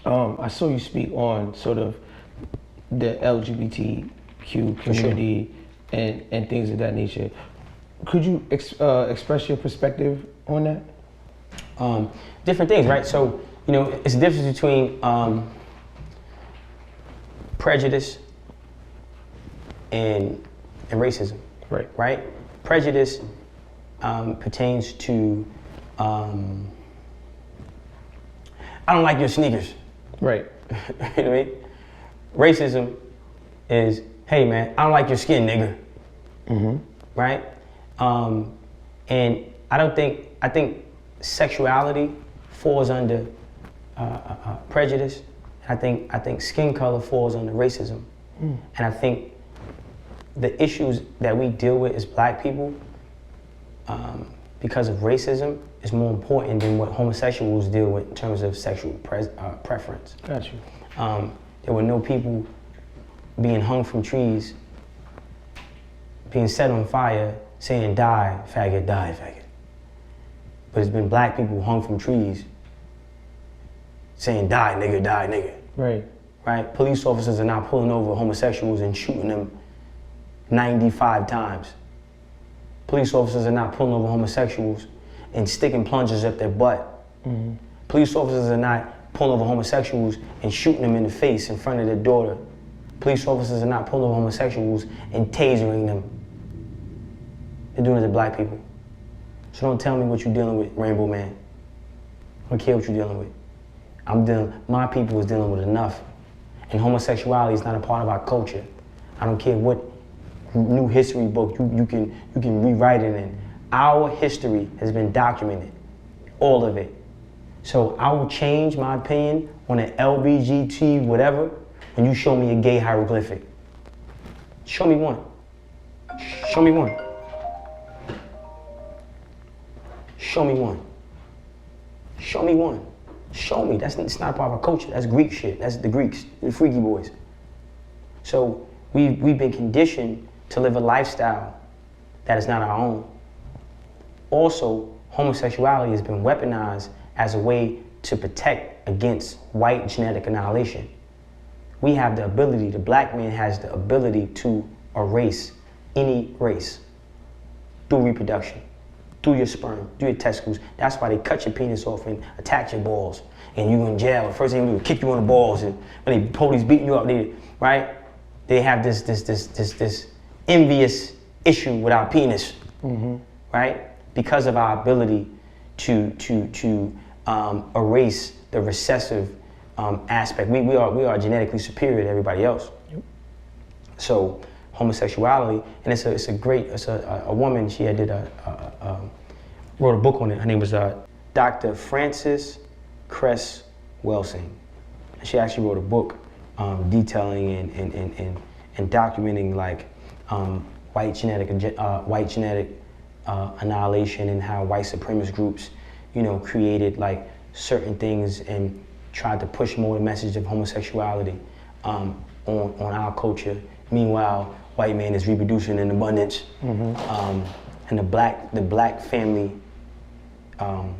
I saw you speak on sort of the LGBTQ community and things of that nature. Could you express your perspective on that? Different things, right? So, you know, it's the difference between prejudice and racism. Right? Prejudice pertains to I don't like your sneakers. Right. You know what I mean? Racism is, hey man, I don't like your skin, nigga. Right? And I think sexuality falls under prejudice. I think skin color falls under racism. And I think the issues that we deal with as black people because of racism is more important than what homosexuals deal with in terms of sexual preference. Got you. There were no people being hung from trees, being set on fire, saying die, faggot, die, faggot. But it's been black people hung from trees saying die, nigga, die, nigga. Right? Police officers are not pulling over homosexuals and shooting them 95 times. Police officers are not pulling over homosexuals and sticking plungers up their butt. Police officers are not pulling over homosexuals and shooting them in the face in front of their daughter. Police officers are not pulling over homosexuals and tasering them. They're doing it to black people. So don't tell me what you're dealing with, Rainbow Man. I don't care what you're dealing with. My people is dealing with enough. And homosexuality is not a part of our culture. I don't care what new history book you can rewrite it in. Our history has been documented, all of it. So I will change my opinion on an LBGT whatever when you show me a gay hieroglyphic. Show me one. Show me one. Show me one. Show me one. Show me. It's not a part of our culture. That's Greek shit. That's the Greeks, the freaky boys. So we've been conditioned to live a lifestyle that is not our own. Also, homosexuality has been weaponized as a way to protect against white genetic annihilation. We have the ability, the black man has the ability to erase any race through reproduction, through your sperm, through your testicles. That's why they cut your penis off and attack your balls. And you in jail. The first thing they do is kick you on the balls. And when the police beating you up, right? They have this envious issue with our penis, right? Because of our ability to erase the recessive aspect. We are genetically superior to everybody else. So homosexuality, and it's a woman. She wrote a book on it. Her name was Dr. Frances Cress Welsing. She actually wrote a book detailing and documenting like white genetic annihilation, and how white supremacist groups, you know, created like certain things and tried to push more the message of homosexuality on our culture. Meanwhile, white man is reproducing in abundance, and the black family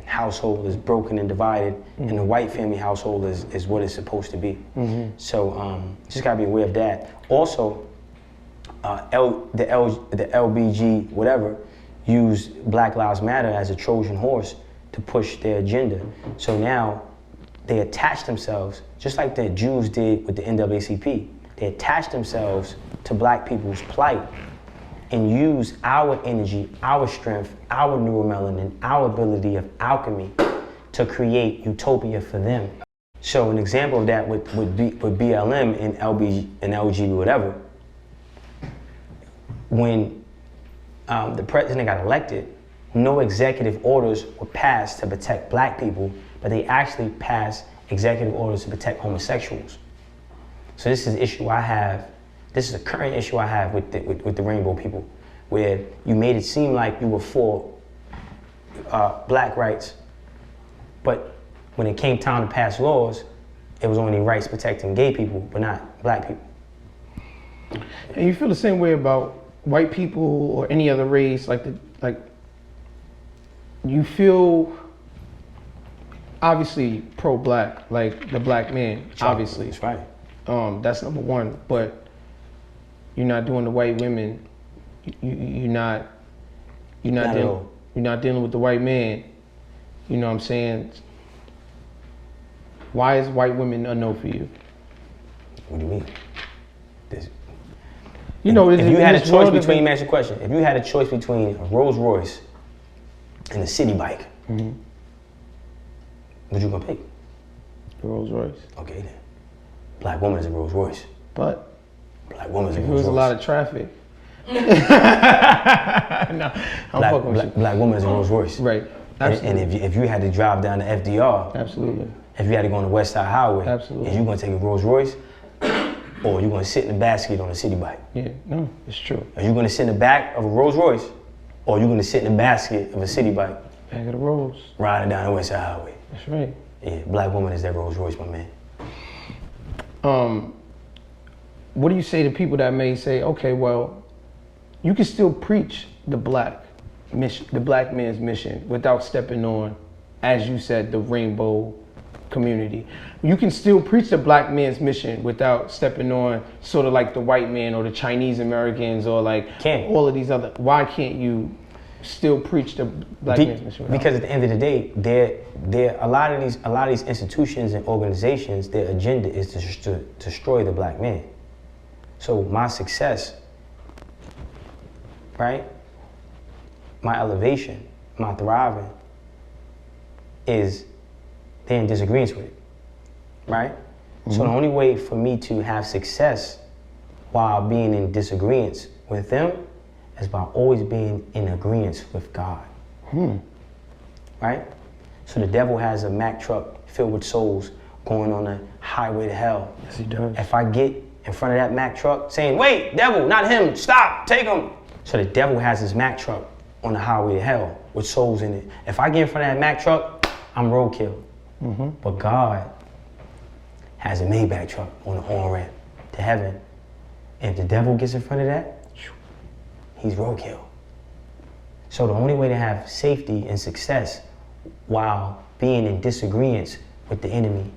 household is broken and divided, and the white family household is what it's supposed to be. So just gotta be aware of that. Also, the LBG whatever used Black Lives Matter as a Trojan horse to push their agenda. So now they attach themselves, just like the Jews did with the NAACP. They attach themselves to black people's plight and use our energy, our strength, our neuromelanin, our ability of alchemy to create utopia for them. So an example of that would be with BLM and LG whatever. When the president got elected, no executive orders were passed to protect black people, but they actually passed executive orders to protect homosexuals. So this is an issue I have. This is a current issue I have with the rainbow people, where you made it seem like you were for black rights, but when it came time to pass laws, it was only rights protecting gay people, but not black people. And you feel the same way about white people or any other race, like you feel obviously pro-black, like the black man, obviously. That's right. That's number one, but you're not doing the white women. You're not dealing with the white man. You know what I'm saying? Why is white women a no for you? What do you mean? If you had a choice between, let me ask you a question. If you had a choice between a Rolls Royce and a city bike, what you gonna pick? The Rolls Royce. Okay then. Black woman is a Rolls Royce. But black woman is a if Rolls Royce. there was a lot of traffic. No, I'm fucking with you. Black woman is a Rolls Royce. Right. Absolutely. And if you had to drive down to FDR, absolutely. If you had to go on the West Side Highway, absolutely. Is you gonna take a Rolls Royce, or you gonna sit in the basket on a city bike? Yeah, no, it's true. Are you gonna sit in the back of a Rolls Royce, or are you gonna sit in the basket of a city bike? Back of the Rolls. Riding down the West Side Highway. That's right. Yeah, black woman is that Rolls Royce, my man. What do you say to people that may say, okay, well, you can still preach the black mission, the black man's mission, without stepping on, as you said, the rainbow community. You can still preach the black man's mission without stepping on sort of like the white man or the Chinese Americans or like all of these other. Why can't you still preach the black man's mission? Because at the end of the day, there a lot of these institutions and organizations, their agenda is to destroy the black man. So my success, right? My elevation, my thriving is they're in disagreement with it, right? So the only way for me to have success while being in disagreement with them is by always being in agreement with God, right? So the devil has a Mack truck filled with souls going on a highway to hell. Yes, he does. If I get in front of that Mack truck saying, wait, devil, not him, stop, take him. So the devil has his Mack truck on the highway to hell with souls in it. If I get in front of that Mack truck, I'm roadkill. But God has a Maybach truck on the on-ramp to heaven. And if the devil gets in front of that, he's roadkill. So the only way to have safety and success while being in disagreement with the enemy,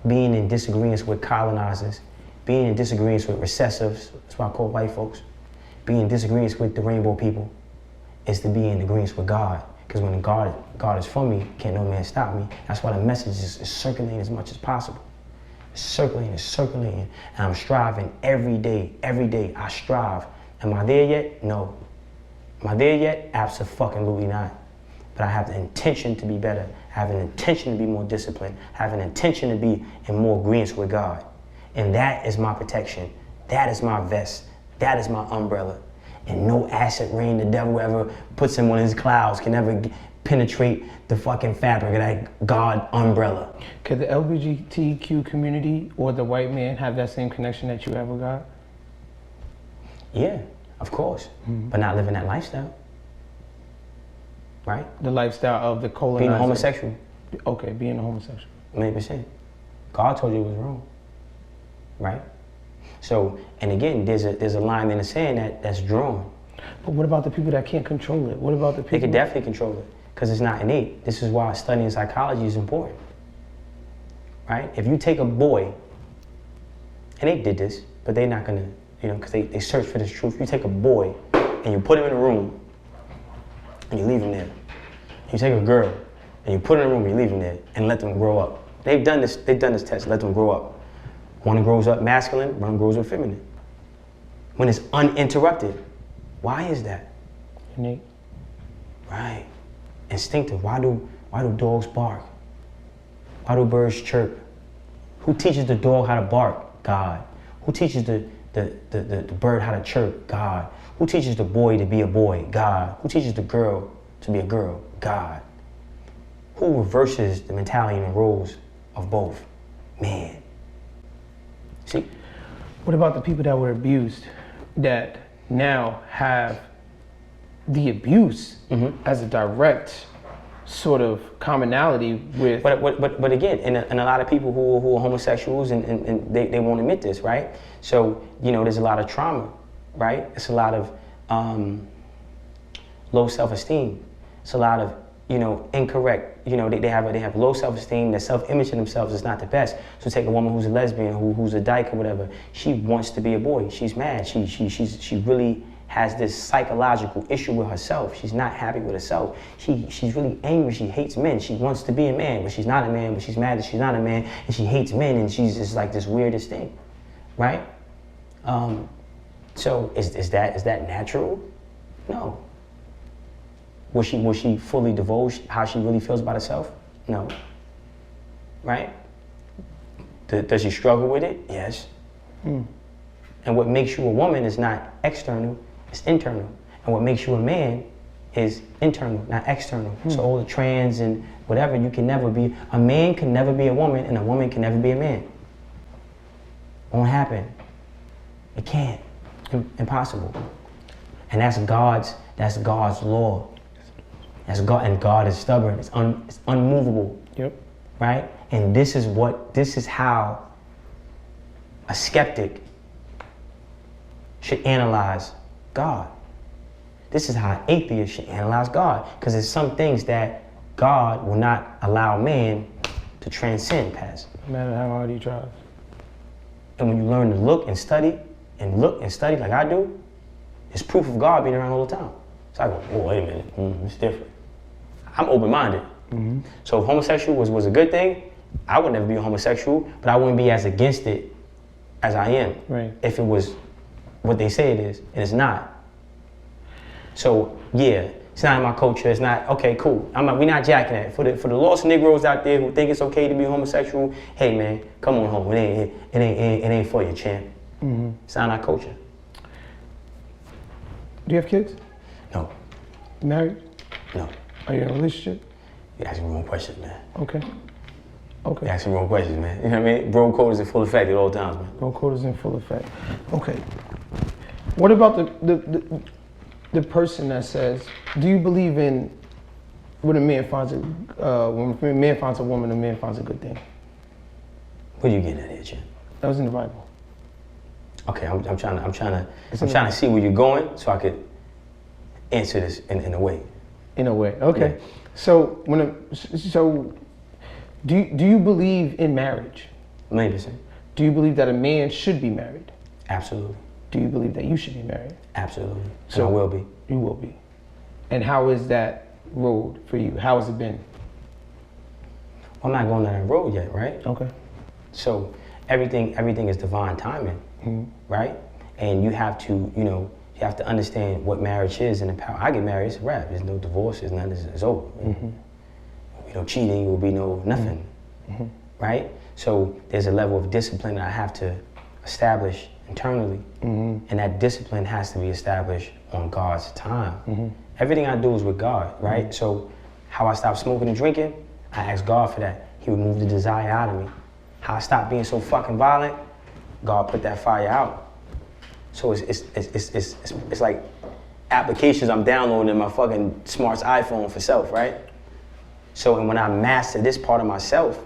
being in disagreement with colonizers, being in disagreement with recessives, that's why I call white folks, being in disagreement with the rainbow people, is to be in agreement with God. Because when God is for me, can't no man stop me. That's why the message is circulating as much as possible. It's circulating, and I'm striving every day. Every day I strive. Am I there yet? No. Am I there yet? Absolutely not. But I have the intention to be better. I have an intention to be more disciplined. I have an intention to be in more agreement with God. And that is my protection. That is my vest. That is my umbrella. And no acid rain the devil ever puts in one of his clouds can ever penetrate the fucking fabric of that God umbrella. Could the LGBTQ community or the white man have that same connection that you have with God? Yeah. Of course, but not living that lifestyle. Right? The lifestyle of the colonizer. Being a homosexual. Okay, being a homosexual. 100%. God told you it was wrong. Right? So, and again, there's a line in the sand that's drawn. But what about the people that can't control it? What about the people? They can definitely control it because it's not innate. This is why studying psychology is important. Right? If you take a boy, and they did this, but they're not gonna, because they search for this truth. You take a boy and you put him in a room and you leave him there. You take a girl and you put her in a room and you leave them there and let them grow up. They've done this test, let them grow up. One grows up masculine, one grows up feminine. When it's uninterrupted. Why is that? Innate. Right. Instinctive. Why do dogs bark? Why do birds chirp? Who teaches the dog how to bark? God. Who teaches the bird how to chirp? God. Who teaches the boy to be a boy? God. Who teaches the girl to be a girl? God. Who reverses the mentality and the roles of both? Man. See? What about the people that were abused that now have the abuse as a direct sort of commonality with... But again, and a lot of people who are homosexuals and they won't admit this, right? So, there's a lot of trauma, right? It's a lot of low self-esteem. It's a lot of, incorrect, they have low self-esteem, their self-image of themselves is not the best. So take a woman who's a lesbian, who's a dyke or whatever, she wants to be a boy, she's mad, she really has this psychological issue with herself. She's not happy with herself. She's really angry, she hates men, she wants to be a man, but she's not a man, but she's mad that she's not a man, and she hates men, and she's just like this weirdest thing, right? So is that natural? No. Was she fully divulged how she really feels about herself? No. Right? Does she struggle with it? Yes. And what makes you a woman is not external, it's internal. And what makes you a man is internal, not external. So all the trans and whatever, a man can never be a woman and a woman can never be a man. Won't happen. It can't. Impossible. And that's God's law. That's God, and God is stubborn. It's unmovable. Yep. Right? And this is how a skeptic should analyze God. This is how an atheist should analyze God. Because there's some things that God will not allow man to transcend past. No matter how hard he tries. And when you learn to look and study like I do, it's proof of God being around all the time. So I go, oh, wait a minute, it's different. I'm open-minded. So if homosexual was a good thing, I would never be a homosexual, but I wouldn't be as against it as I am. Right. If it was what they say it is, and it's not. So yeah, it's not in my culture. It's not okay. Cool. We're not jacking that. For the lost Negroes out there who think it's okay to be homosexual, hey man, come on home. It ain't for you, champ. It's not our culture. Do you have kids? No. Married? No. Are you in a relationship? You're asking the wrong questions, man. Okay. You're asking the wrong questions, man. You know what I mean? Bro code is in full effect at all times, man. Bro code is in full effect. Okay. What about the person that says, do you believe in when a man finds when a man finds a woman, a man finds a good thing? What are you getting at here, Jim? That was in the Bible. Okay, I'm trying to see where you're going so I could answer this in a way. In a way, okay. Yeah. So do you believe in marriage? 100%. Do you believe that a man should be married? Absolutely. Do you believe that you should be married? Absolutely. So I will be. You will be. And how is that road for you? How has it been? I'm not going down that road yet, right? Okay. So everything is divine timing, right? And you have to, you have to understand what marriage is and the power. I get married, it's a wrap. There's no divorce, there's nothing, it's over. Cheating, will be no nothing, right? So there's a level of discipline that I have to establish internally, and that discipline has to be established on God's time. Everything I do is with God, right? So how I stop smoking and drinking, I ask God for that. He removed the desire out of me. How I stopped being so fucking violent, God put that fire out. So it's like applications I'm downloading in my fucking smart's iPhone for self, right? So and when I master this part of myself,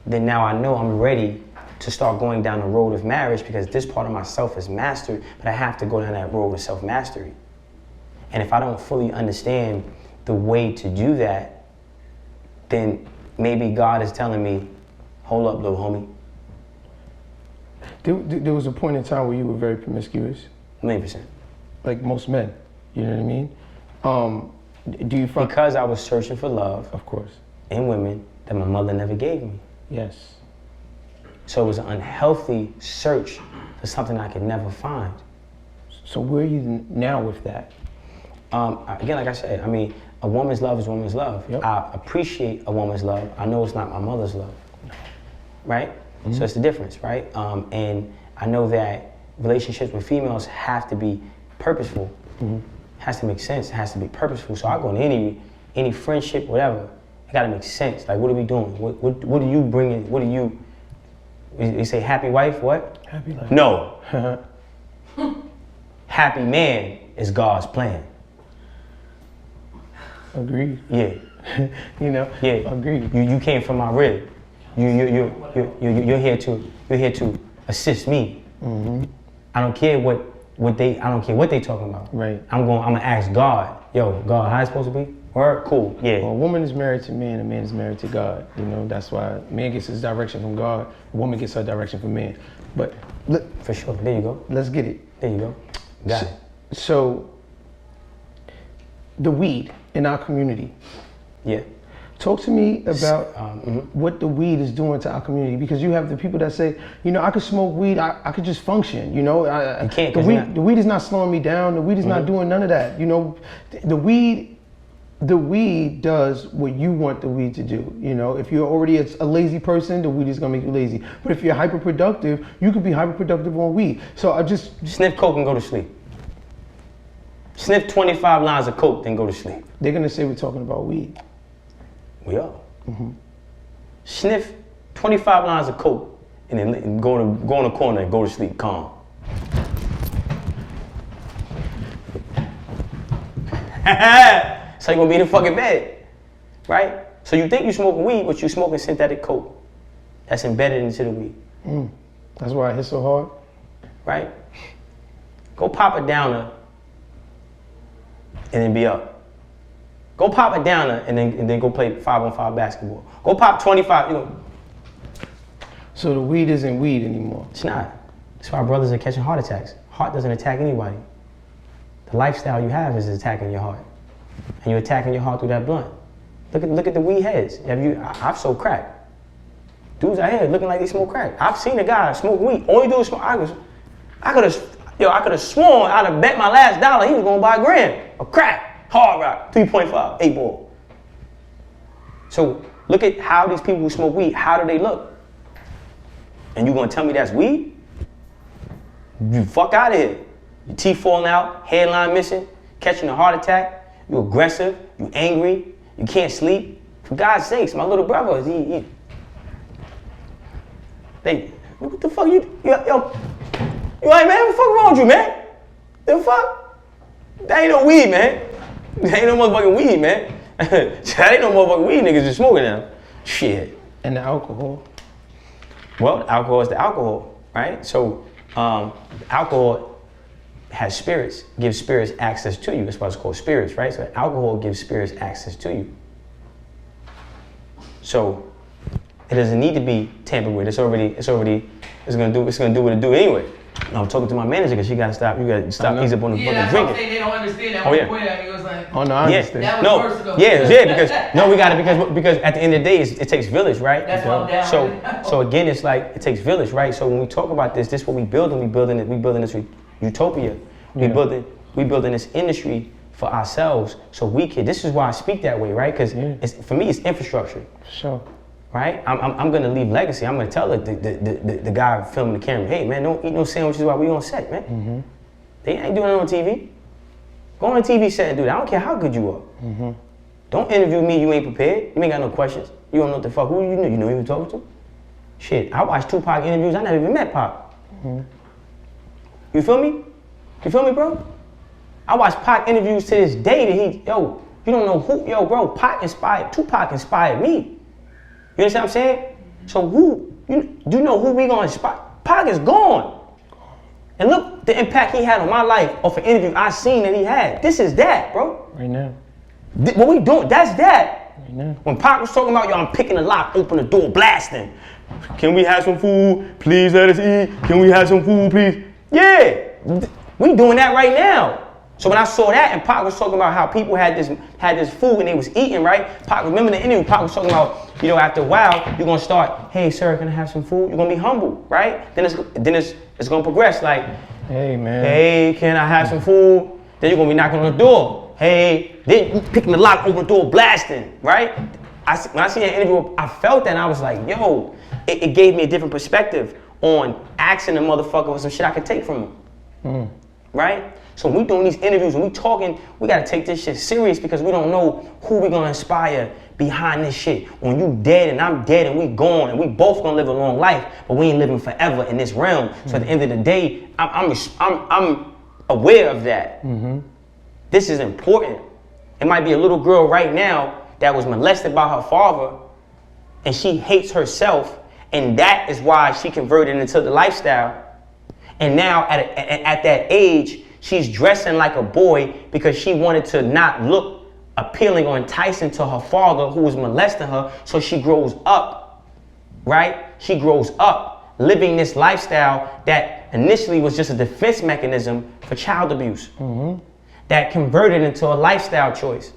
then now I know I'm ready to start going down the road of marriage because this part of myself is mastered, but I have to go down that road of self-mastery. And if I don't fully understand the way to do that, then maybe God is telling me, hold up, little homie. There was a point in time where you were very promiscuous. 1,000,000%. Like most men, you know what I mean? Do you find... Because I was searching for love. Of course. In women that my mother never gave me. Yes. So it was an unhealthy search for something I could never find. So where are you now with that? Again, like I said, I mean, a woman's love is a woman's love. Yep. I appreciate a woman's love. I know it's not my mother's love, right? Mm-hmm. So it's the difference, right? And I know that relationships with females have to be purposeful. Mm-hmm. Has to make sense. It has to be purposeful. So I go in any friendship, whatever. It gotta make sense. Like, what are we doing? What are you bringing? What are you? You say happy wife? What? Happy life. No. Happy man is God's plan. Agreed. Yeah. You know. Yeah. Agreed. You came from my rib. You're here to assist me. Mm-hmm. I don't care what they talking about. Right. I'm gonna ask God. Yo, God, how it's supposed to be? Word? Cool. Yeah. Well, a woman is married to man, a man is married to God. You know, that's why man gets his direction from God, a woman gets her direction from man. But look, for sure. There you go. Let's get it. There you go. Got it. So the weed in our community. Yeah. Talk to me about what the weed is doing to our community, because you have the people that say, you know, I could smoke weed, I could just function, you know. You can't. The weed is not slowing me down. The weed is not doing none of that. You know, the weed does what you want the weed to do. You know, if you're already a lazy person, the weed is gonna make you lazy. But if you're hyperproductive, you could be hyperproductive on weed. So I just sniff coke and go to sleep. Sniff 25 lines of coke, then go to sleep. They're gonna say we're talking about weed. We are. Mm-hmm. Sniff 25 lines of coke and then go in the corner and go to sleep calm. So you're gonna be in the fucking bed, right? So you think you're smoking weed, but you're smoking synthetic coke that's embedded into the weed. That's why it hits so hard. Right? Go pop a downer and then be up. Go pop a downer and then go play 5-on-5 basketball. Go pop 25, you know. So the weed isn't weed anymore. It's not. That's why brothers are catching heart attacks. Heart doesn't attack anybody. The lifestyle you have is attacking your heart. And you're attacking your heart through that blunt. Look at the weed heads. I've sold crack. Dudes out here looking like they smoke crack. I've seen a guy smoke weed. All he do is smoke. I could have sworn I'd have bet my last dollar he was gonna buy a gram of crack. Hard rock, 3.5, 8 ball. So look at how these people who smoke weed, how do they look? And you gonna tell me that's weed? You fuck out of here. Your teeth falling out, hairline missing, catching a heart attack, you aggressive, you angry, you can't sleep. For God's sakes, my little brother, what the fuck you like, man, what the fuck wrong with you, man? The fuck? That ain't no weed, man. That ain't no motherfucking weed, man. That ain't no motherfucking weed niggas just smoking now. Shit. And the alcohol? Well, the alcohol is the alcohol, right? So alcohol has spirits, gives spirits access to you. That's why it's called spirits, right? So alcohol gives spirits access to you. So it doesn't need to be tampered with. It's gonna do what it do anyway. I'm talking to my manager because you gotta stop ease up on the fucking drinking. They don't understand that. Oh yeah. Oh no, I understand. That was versatile. We got it because at the end of the day it takes village, right? That's what I'm down. So again, it's like it takes village, right? So when we talk about this is what we building. We building this utopia. We building this industry for ourselves, so we can. This is why I speak that way, right? Because for me, it's infrastructure. Sure. Right? I'm gonna leave legacy. I'm gonna tell the guy filming the camera, hey man, don't eat no sandwiches while we on set, man. Mm-hmm. They ain't doing it on TV. Go on a TV set and do that. I don't care how good you are. Mm-hmm. Don't interview me, you ain't prepared. You ain't got no questions. You don't know what the fuck, who you know. You know who you talking to? Shit, I watched Tupac interviews, I never even met Pac. Mm-hmm. You feel me? You feel me, bro? I watch Pac interviews to this day that you don't know who, bro, Tupac inspired me. You understand what I'm saying? So do you know who we gonna inspire? Pac is gone. And look the impact he had on my life off an interview I seen that he had. This is that, bro. Right now. What we doing, that's that. Right now. When Pac was talking about, I'm picking the lock, open the door, blasting. Can we have some food? Please let us eat. Can we have some food, please? Yeah, we doing that right now. So when I saw that and Pac was talking about how people had this food and they was eating, right? Pac, remember the interview, Pac was talking about, after a while, you're gonna start, hey sir, can I have some food? You're gonna be humble, right? Then it's gonna progress like, hey man. Hey, can I have some food? Then you're gonna be knocking on the door. Hey, then you picking the lock, open the door, blasting, right? When I see that interview, I felt that and I was like, yo, it gave me a different perspective on asking a motherfucker for some shit I could take from him, right? So when we doing these interviews and we talking, we gotta take this shit serious because we don't know who we gonna inspire behind this shit. When you dead and I'm dead and we gone and we both gonna live a long life, but we ain't living forever in this realm. So at the end of the day, I'm aware of that. This is important. It might be a little girl right now that was molested by her father and she hates herself, and that is why she converted into the lifestyle. And now at that age, she's dressing like a boy because she wanted to not look appealing or enticing to her father who was molesting her. So she grows up, right? She grows up living this lifestyle that initially was just a defense mechanism for child abuse. That converted into a lifestyle choice.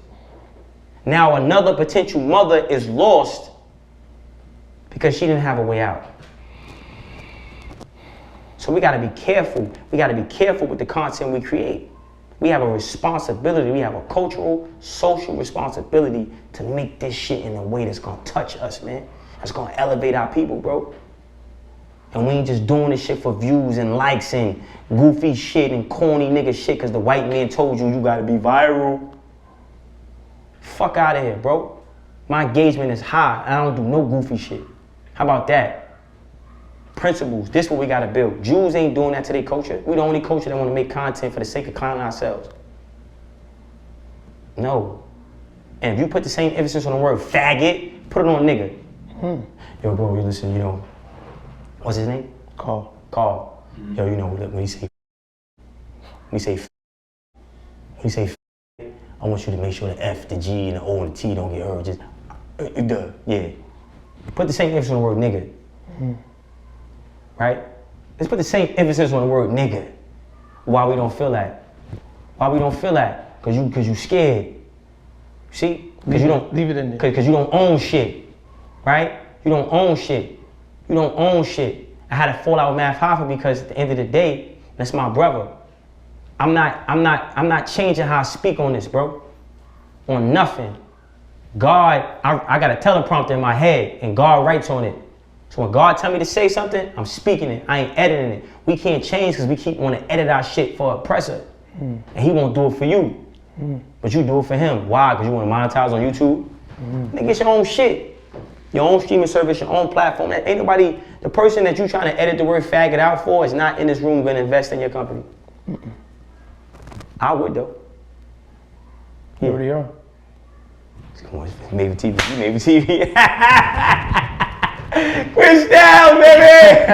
Now another potential mother is lost because she didn't have a way out. So we gotta be careful. We gotta be careful with the content we create. We have a responsibility. We have a cultural, social responsibility to make this shit in a way that's gonna touch us, man. That's gonna elevate our people, bro. And we ain't just doing this shit for views and likes and goofy shit and corny nigga shit because the white man told you gotta be viral. Fuck out of here, bro. My engagement is high. I don't do no goofy shit. How about that? Principles. This is what we gotta build. Jews ain't doing that to their culture. We the only culture that wanna make content for the sake of clowning ourselves. No. And if you put the same emphasis on the word faggot, put it on nigga. Yo, bro, you listen, what's his name? Carl. Yo, when you say I want you to make sure the F, the G, and the O, and the T don't get heard. Just, yeah. Put the same emphasis on the word nigga. Right? Let's put the same emphasis on the word nigga. Why we don't feel that? Why we don't feel that? Cause you scared. See? Cause you don't leave it in there. Cause you don't own shit. Right? You don't own shit. You don't own shit. I had a fallout with Math Hoffa because at the end of the day, that's my brother. I'm not changing how I speak on this, bro. On nothing. God, I got a teleprompter in my head and God writes on it. So when God tell me to say something, I'm speaking it. I ain't editing it. We can't change because we keep wanting to edit our shit for oppressor. And he won't do it for you. But you do it for him. Why? Because you want to monetize on YouTube? Nigga, get your own shit. Your own streaming service, your own platform. Ain't nobody, the person that you trying to edit the word faggot out for is not in this room going to invest in your company. I would though. You already are. Come on, maybe TV. You maybe TV. Chris down, baby!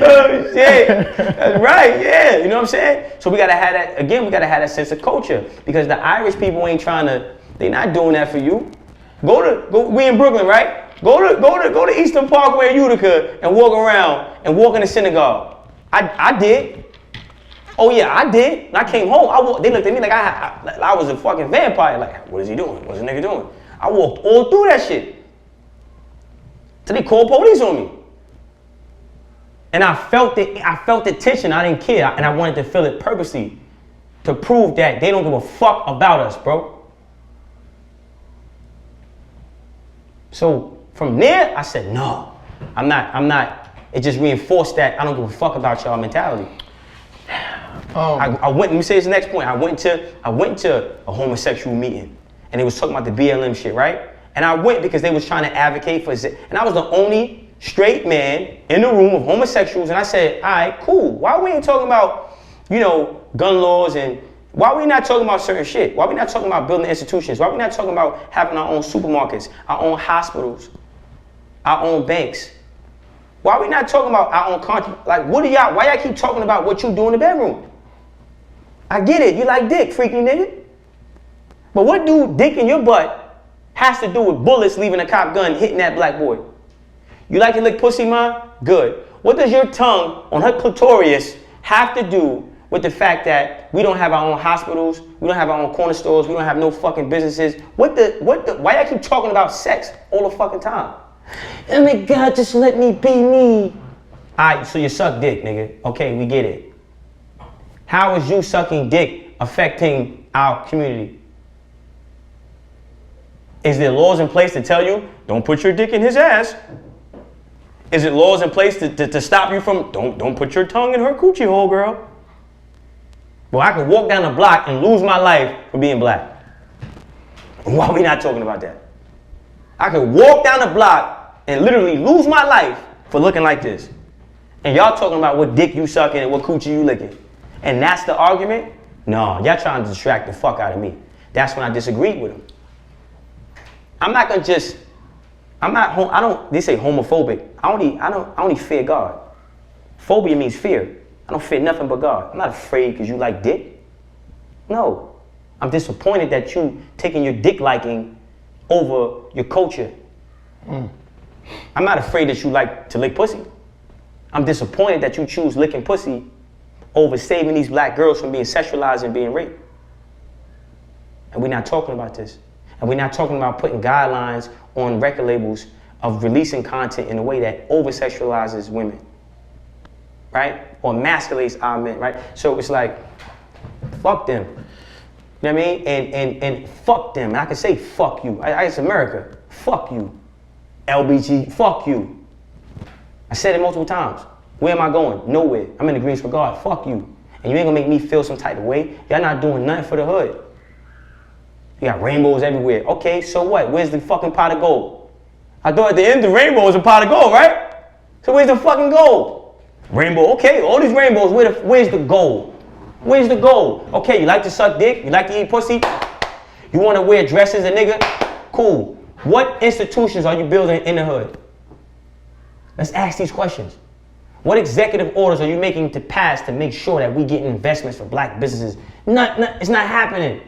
Oh shit. That's right, yeah. You know what I'm saying? So we gotta have that, again, we gotta have that sense of culture. Because the Irish people ain't trying to, they not doing that for you. We in Brooklyn, right? Go to Eastern Parkway, Utica, and walk around and walk in the synagogue. I did. Oh yeah, I did. When I came home, they looked at me like I was a fucking vampire. Like, what is he doing? What's the nigga doing? I walked all through that shit. Till they called police on me. And I felt the tension. I didn't care. And I wanted to feel it purposely to prove that they don't give a fuck about us, bro. So from there, I said, no, I'm not. It just reinforced that I don't give a fuck about y'all mentality. I went, let me say this next point. I went to a homosexual meeting and they was talking about the BLM shit, right? And I went because they was trying to advocate for it. And I was the only straight man in a room of homosexuals, and I said, all right, cool. Why we ain't talking about, gun laws, and why we not talking about certain shit? Why we not talking about building institutions? Why we not talking about having our own supermarkets, our own hospitals, our own banks? Why we not talking about our own country? Like, why y'all keep talking about what you do in the bedroom? I get it, you like dick, freaky nigga. But what do dick in your butt has to do with bullets leaving a cop gun hitting that black boy? You like to lick pussy, man? Good. What does your tongue on her clitoris have to do with the fact that we don't have our own hospitals, we don't have our own corner stores, we don't have no fucking businesses? Why y'all keep talking about sex all the fucking time? Oh my God, just let me be me. Alright, so you suck dick, nigga. Okay, we get it. How is you sucking dick affecting our community? Is there laws in place to tell you, don't put your dick in his ass? Is it laws in place to stop you from, don't put your tongue in her coochie hole, girl? Well, I could walk down the block and lose my life for being black. Why are we not talking about that? I could walk down the block and literally lose my life for looking like this. And y'all talking about what dick you sucking and what coochie you licking. And that's the argument? No, y'all trying to distract the fuck out of me. That's when I disagreed with him. I'm not gonna just, they say homophobic. I only fear God. Phobia means fear. I don't fear nothing but God. I'm not afraid because you like dick. No. I'm disappointed that you taking your dick liking over your culture. I'm not afraid that you like to lick pussy. I'm disappointed that you choose licking pussy over saving these black girls from being sexualized and being raped. And we're not talking about this. And we're not talking about putting guidelines on record labels of releasing content in a way that over-sexualizes women, right? Or emasculates our men, right? So it's like, fuck them. You know what I mean? And fuck them. And I can say fuck you. It's America. Fuck you. LBG, fuck you. I said it multiple times. Where am I going? Nowhere. I'm in agreement with God. Fuck you. And you ain't gonna make me feel some type of way. Y'all not doing nothing for the hood. You got rainbows everywhere. Okay, so what? Where's the fucking pot of gold? I thought at the end the rainbow is a pot of gold, right? So where's the fucking gold? Rainbow, okay, all these rainbows, where's the gold? Where's the gold? Okay, you like to suck dick? You like to eat pussy? You want to wear dresses, a nigga? Cool. What institutions are you building in the hood? Let's ask these questions. What executive orders are you making to pass to make sure that we get investments for black businesses? It's not happening.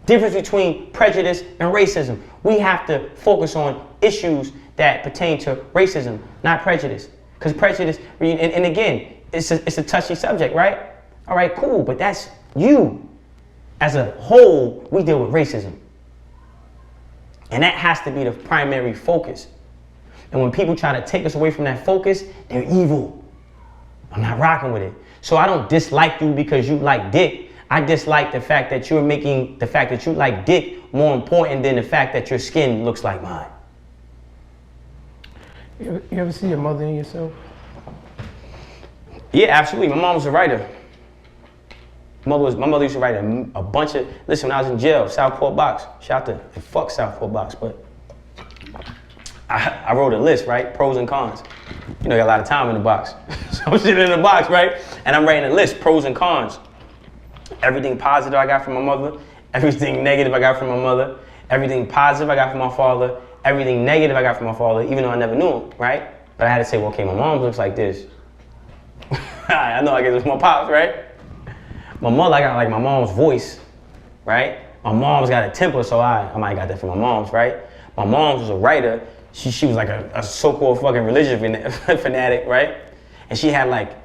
Difference between prejudice and racism. We have to focus on issues that pertain to racism, not prejudice. Because prejudice, and again, it's a touchy subject, right? All right, cool, but that's you. As a whole, we deal with racism. And that has to be the primary focus. And when people try to take us away from that focus, they're evil. I'm not rocking with it. So I don't dislike you because you like dick. I dislike the fact that you're making the fact that you like dick more important than the fact that your skin looks like mine. You ever see your mother in yourself? Yeah, absolutely. My mom was a writer. My mother used to write a bunch of, listen, when I was in jail, Southport Box, shout out to, fuck Southport Box, but I wrote a list, right? Pros and cons. You know, you got a lot of time in the box. So I'm sitting in the box, right? And I'm writing a list, pros and cons. Everything positive I got from my mother, everything negative I got from my mother, everything positive I got from my father, everything negative I got from my father, even though I never knew him, right? But I had to say, well, okay, my mom looks like this. I know I guess it's my pops, right? My mother, I got like my mom's voice, right? My mom's got a temper, so I might got that from my mom's, right? My mom's was a writer. She was like a so-called fucking religious fanatic, right? And she had like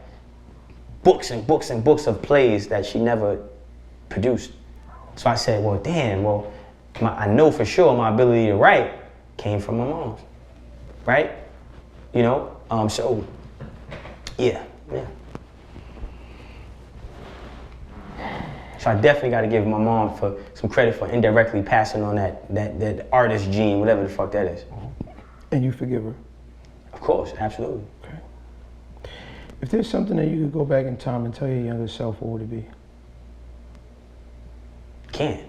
books and books and books of plays that she never produced. So I said, well, damn, I know for sure my ability to write came from my mom's, right? You know, so, yeah. So I definitely got to give my mom for some credit for indirectly passing on that artist gene, whatever the fuck that is. And you forgive her? Of course, absolutely. Okay. If there's something that you could go back in time and tell your younger self, what would it be? Can't.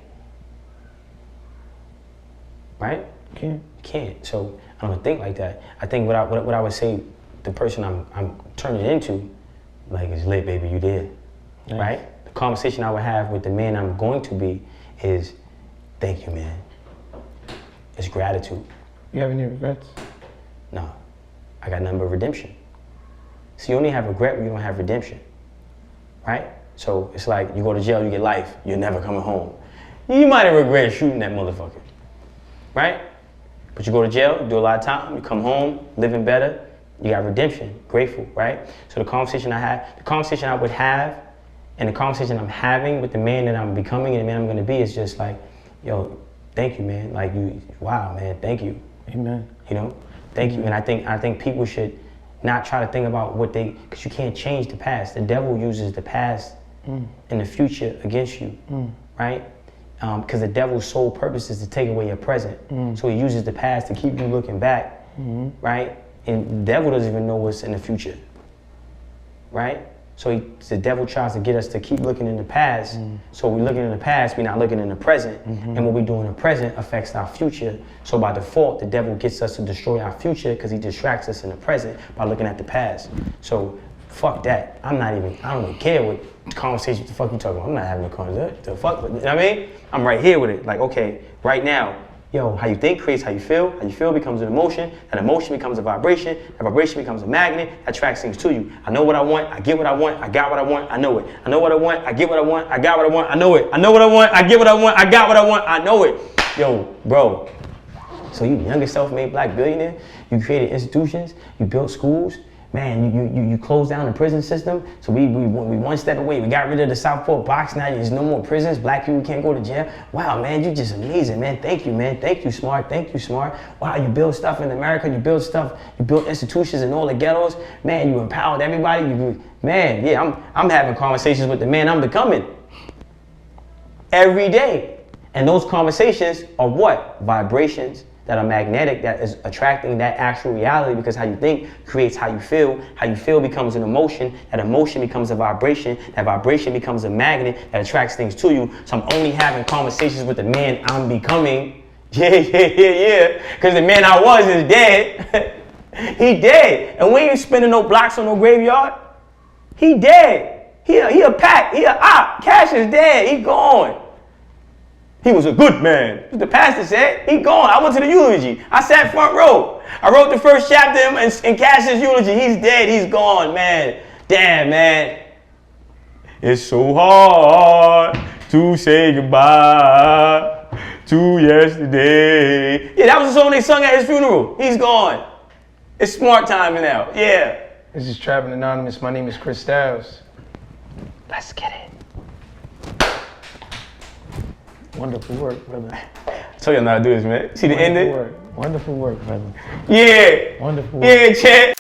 Right? Can't. Can't. So I don't think like that. I think what I would say, the person I'm turning into, like, is lit, baby, you did. Nice. Right? The conversation I would have with the man I'm going to be is, thank you, man. It's gratitude. You have any regrets? No. I got nothing but redemption. So you only have regret when you don't have redemption. Right? So it's like you go to jail, you get life, you're never coming home. You might have regretted shooting that motherfucker. Right? But you go to jail, you do a lot of time, you come home, living better, you got redemption, grateful, right? So the conversation I would have, and the conversation I'm having with the man that I'm becoming and the man I'm gonna be is just like, yo, thank you, man. Like, wow, man, thank you. Amen. You know, thank you. And I think people should not try to think about because you can't change the past. The devil uses the past and the future against you, right? Because the devil's sole purpose is to take away your present. So he uses the past to keep you looking back, right? And the devil doesn't even know what's in the future, right? So the devil tries to get us to keep looking in the past. So we're looking in the past, we're not looking in the present. And what we do in the present affects our future. So by default, the devil gets us to destroy our future because he distracts us in the present by looking at the past. So fuck that. I don't even care what conversation the fuck you talking about. I'm not having a conversation. The fuck, you know what I mean? I'm right here with it. Like, okay, right now, yo, how you think creates how you feel. How you feel becomes an emotion. That emotion becomes a vibration. That vibration becomes a magnet. That attracts things to you. I know what I want. I get what I want. I got what I want. I know it. I know what I want. I get what I want. I got what I want. I know it. I know what I want. I get what I want. I got what I want. I know it. Yo, bro. So you the youngest self-made black billionaire. You created institutions. You built schools. Man, you closed down the prison system. So we one step away. We got rid of the Southport box. Now there's no more prisons. Black people can't go to jail. Wow, man, you're just amazing, man. Thank you, man. Thank you, smart. Thank you, smart. Wow, you build stuff in America. You build institutions in all the ghettos. Man, you empowered everybody. Man, yeah, I'm having conversations with the man I'm becoming every day. And those conversations are what? Vibrations that are magnetic, that is attracting that actual reality, because how you think creates how you feel. How you feel becomes an emotion. That emotion becomes a vibration. That vibration becomes a magnet that attracts things to you. So I'm only having conversations with the man I'm becoming. Yeah. Because the man I was is dead. He dead. And we ain't spending no blocks on no graveyard. He dead. He a pack. He a op. Cash is dead. He gone. He was a good man. The pastor said, he gone. I went to the eulogy. I sat front row. I wrote the first chapter in Cash's eulogy. He's dead. He's gone, man. Damn, man. It's so hard to say goodbye to yesterday. Yeah, that was the song they sung at his funeral. He's gone. It's smart time now. Yeah. This is Trappin Anonymous. My name is Chris Styles. Let's get it. Wonderful work, brother. I told you I'm not to do this, man. See the ending? Wonderful work, brother. Yeah. Wonderful work. Yeah, Chet.